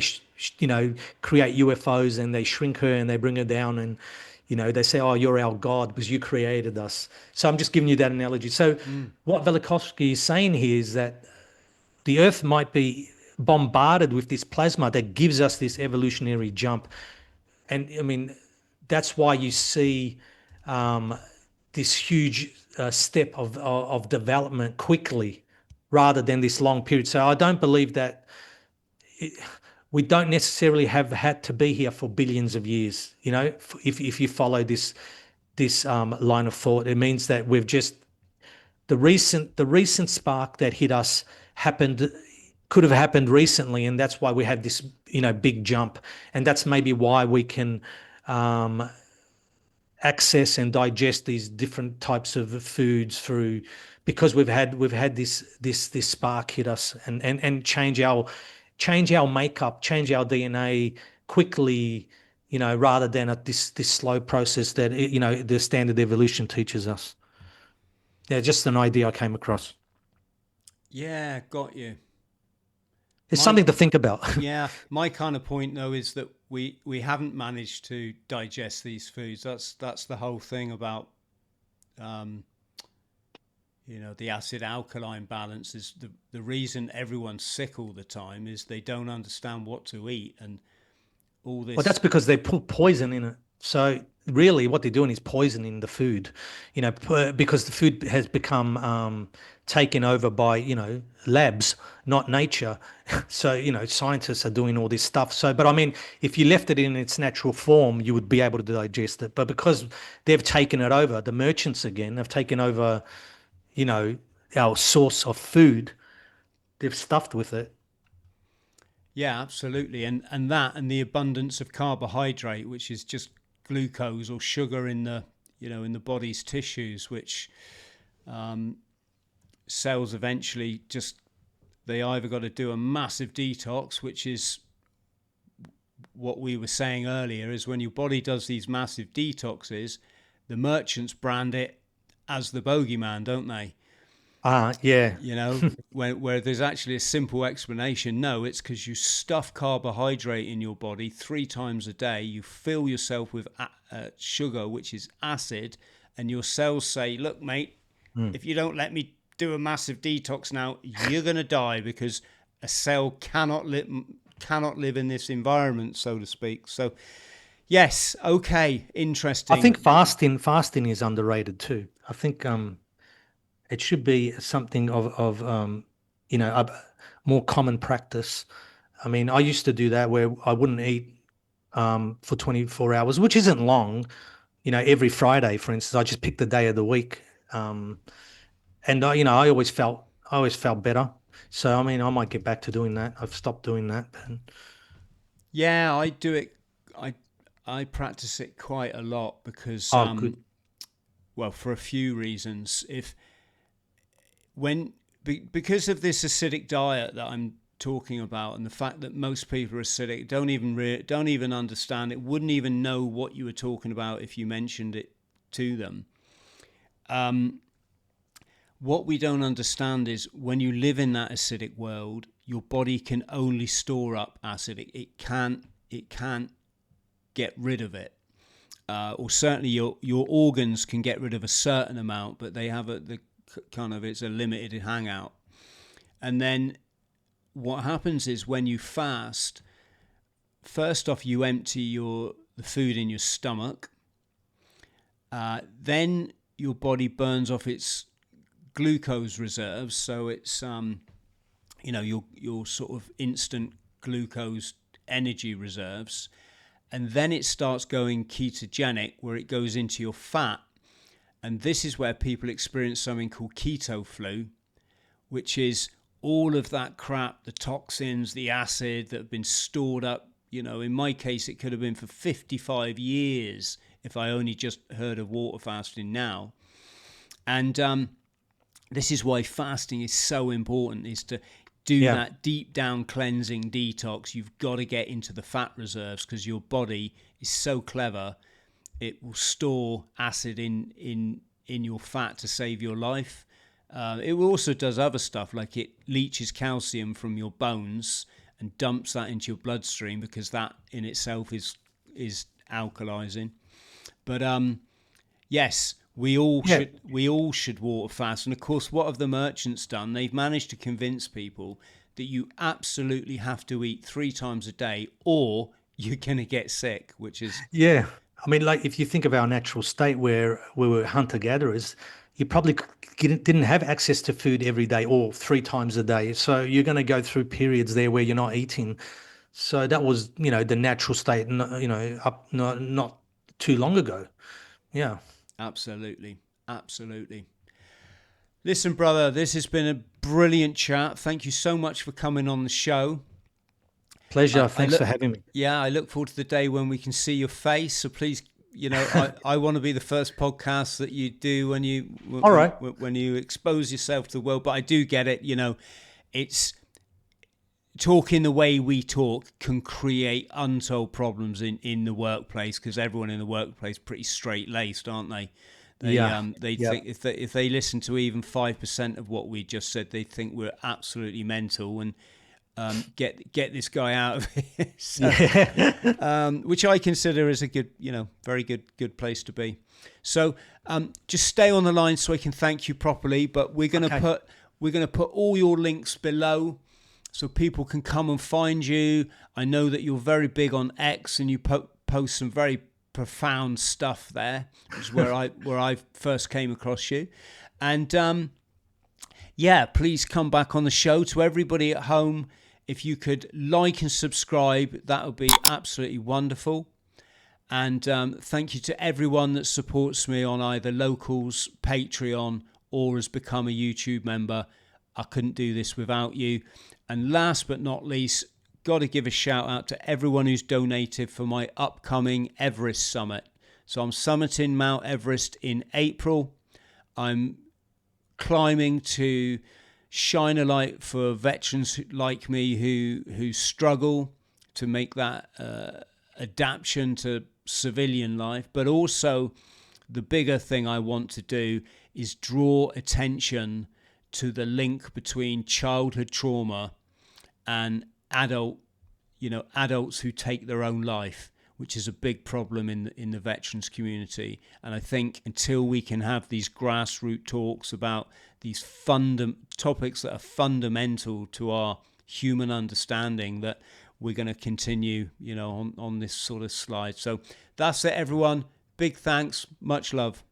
create UFOs, and they shrink her and they bring her down, and they say, oh, you're our god because you created us. So I'm just giving you that analogy. So what Velikovsky is saying here is that the earth might be bombarded with this plasma that gives us this evolutionary jump. And I mean, that's why you see this huge step of development quickly, rather than this long period. So I don't believe that we don't necessarily have had to be here for billions of years. You know, if you follow this line of thought, it means that we've just the recent spark that hit us happened could have happened recently, and that's why we had this big jump, and that's maybe why we can um, access and digest these different types of foods through because we've had this spark hit us and change our makeup, change our DNA quickly, rather than at this slow process that the standard evolution teaches us. Yeah, just an idea I came across. Yeah, got you. It's My something to think about. Yeah, my kind of point though is that we haven't managed to digest these foods. That's the whole thing about um, the acid alkaline balance is the reason everyone's sick all the time is they don't understand what to eat and all Well, that's this. because they put poison in it. So really, what they're doing is poisoning the food, because the food has become taken over by labs, not nature. So scientists are doing all this stuff. So, but I mean, if you left it in its natural form, you would be able to digest it. But because they've taken it over, the merchants again have taken over, you know, our source of food. They've stuffed with it. Yeah, absolutely, and that and the abundance of carbohydrate, which is just glucose or sugar in the body's tissues, which um, cells eventually just they either got to do a massive detox, which is what we were saying earlier, is when your body does these massive detoxes, the merchants brand it as the bogeyman, don't they? Ah, yeah. Where there's actually a simple explanation. No, it's because you stuff carbohydrate in your body 3 times a day. You fill yourself with sugar, which is acid, and your cells say, "Look, mate, Mm. if you don't let me do a massive detox now, you're gonna die because a cell cannot live in this environment, so to speak." So, yes, okay, I think interesting. fasting is underrated too. I think it should be something of a more common practice. I mean, I used to do that where I wouldn't eat for 24 hours, which isn't long. Every Friday, for instance, I just picked the day of the week, um, and I always felt better. So I mean, I might get back to doing that. I've stopped doing that. But, Yeah, I do it. I I practice it quite a lot because, oh, good. well, for a few reasons. If when because of this acidic diet that I'm talking about, and the fact that most people are acidic, don't even understand it, wouldn't even know what you were talking about if you mentioned it to them. Um, what we don't understand is when you live in that acidic world, your body can only store up acid. It can't get rid of it. Or certainly your organs can get rid of a certain amount, but they have the kind of it's a limited hangout. And then what happens is when you fast, first off you empty the food in your stomach, then your body burns off its glucose reserves, so it's your sort of instant glucose energy reserves, and then it starts going ketogenic, where it goes into your fat. And this is where people experience something called keto flu, which is all of that crap, the toxins, the acid that have been stored up. In my case, it could have been for 55 years if I only just heard of water fasting now. And this is why fasting is so important, is to do Yeah. that deep down cleansing detox. You've got to get into the fat reserves because your body is so clever. It will store acid in your fat to save your life. It also does other stuff, like it leaches calcium from your bones and dumps that into your bloodstream, because that in itself is alkalizing. But yes, Yeah. we all should water fast. And of course, what have the merchants done? They've managed to convince people that you absolutely have to eat 3 times a day, or you're gonna get sick, which is Yeah. I mean, like if you think of our natural state where we were hunter gatherers, you probably didn't have access to food every day or 3 times a day. So you're going to go through periods there where you're not eating. So that was, the natural state, up not too long ago. Yeah. Absolutely. Absolutely. Listen, brother, this has been a brilliant chat. Thank you so much for coming on the show. Pleasure. I Thanks for look, having me. yeah, I look forward to the day when we can see your face. So please, I want to be the first podcast that you do when All right. when you expose yourself to the world. But I do get it. It's talking the way we talk can create untold problems in the workplace, because everyone in the workplace is pretty straight laced, aren't they? Yeah. They Yeah. think if they listen to even 5% of what we just said, they think we're absolutely mental and get this guy out of here. So, Yeah. which I consider is a good, very good place to be. So just stay on the line so I can thank you properly. But we're gonna Okay. put all your links below so people can come and find you. I know that you're very big on X and you post some very profound stuff there, which is where I first came across you. And yeah, please come back on the show. To everybody at home, if you could like and subscribe, that would be absolutely wonderful. And thank you to everyone that supports me on either Locals, Patreon, or has become a YouTube member. I couldn't do this without you. And last but not least, got to give a shout out to everyone who's donated for my upcoming Everest summit. So I'm summiting Mount Everest in April. I'm climbing to shine a light for veterans like me who struggle to make that adaptation to civilian life. But also the bigger thing I want to do is draw attention to the link between childhood trauma and adults who take their own life, which is a big problem in the veterans community. And I think until we can have these grassroots talks about these topics that are fundamental to our human understanding, that we're going to continue, on this sort of slide. So that's it, everyone. Big thanks. Much love.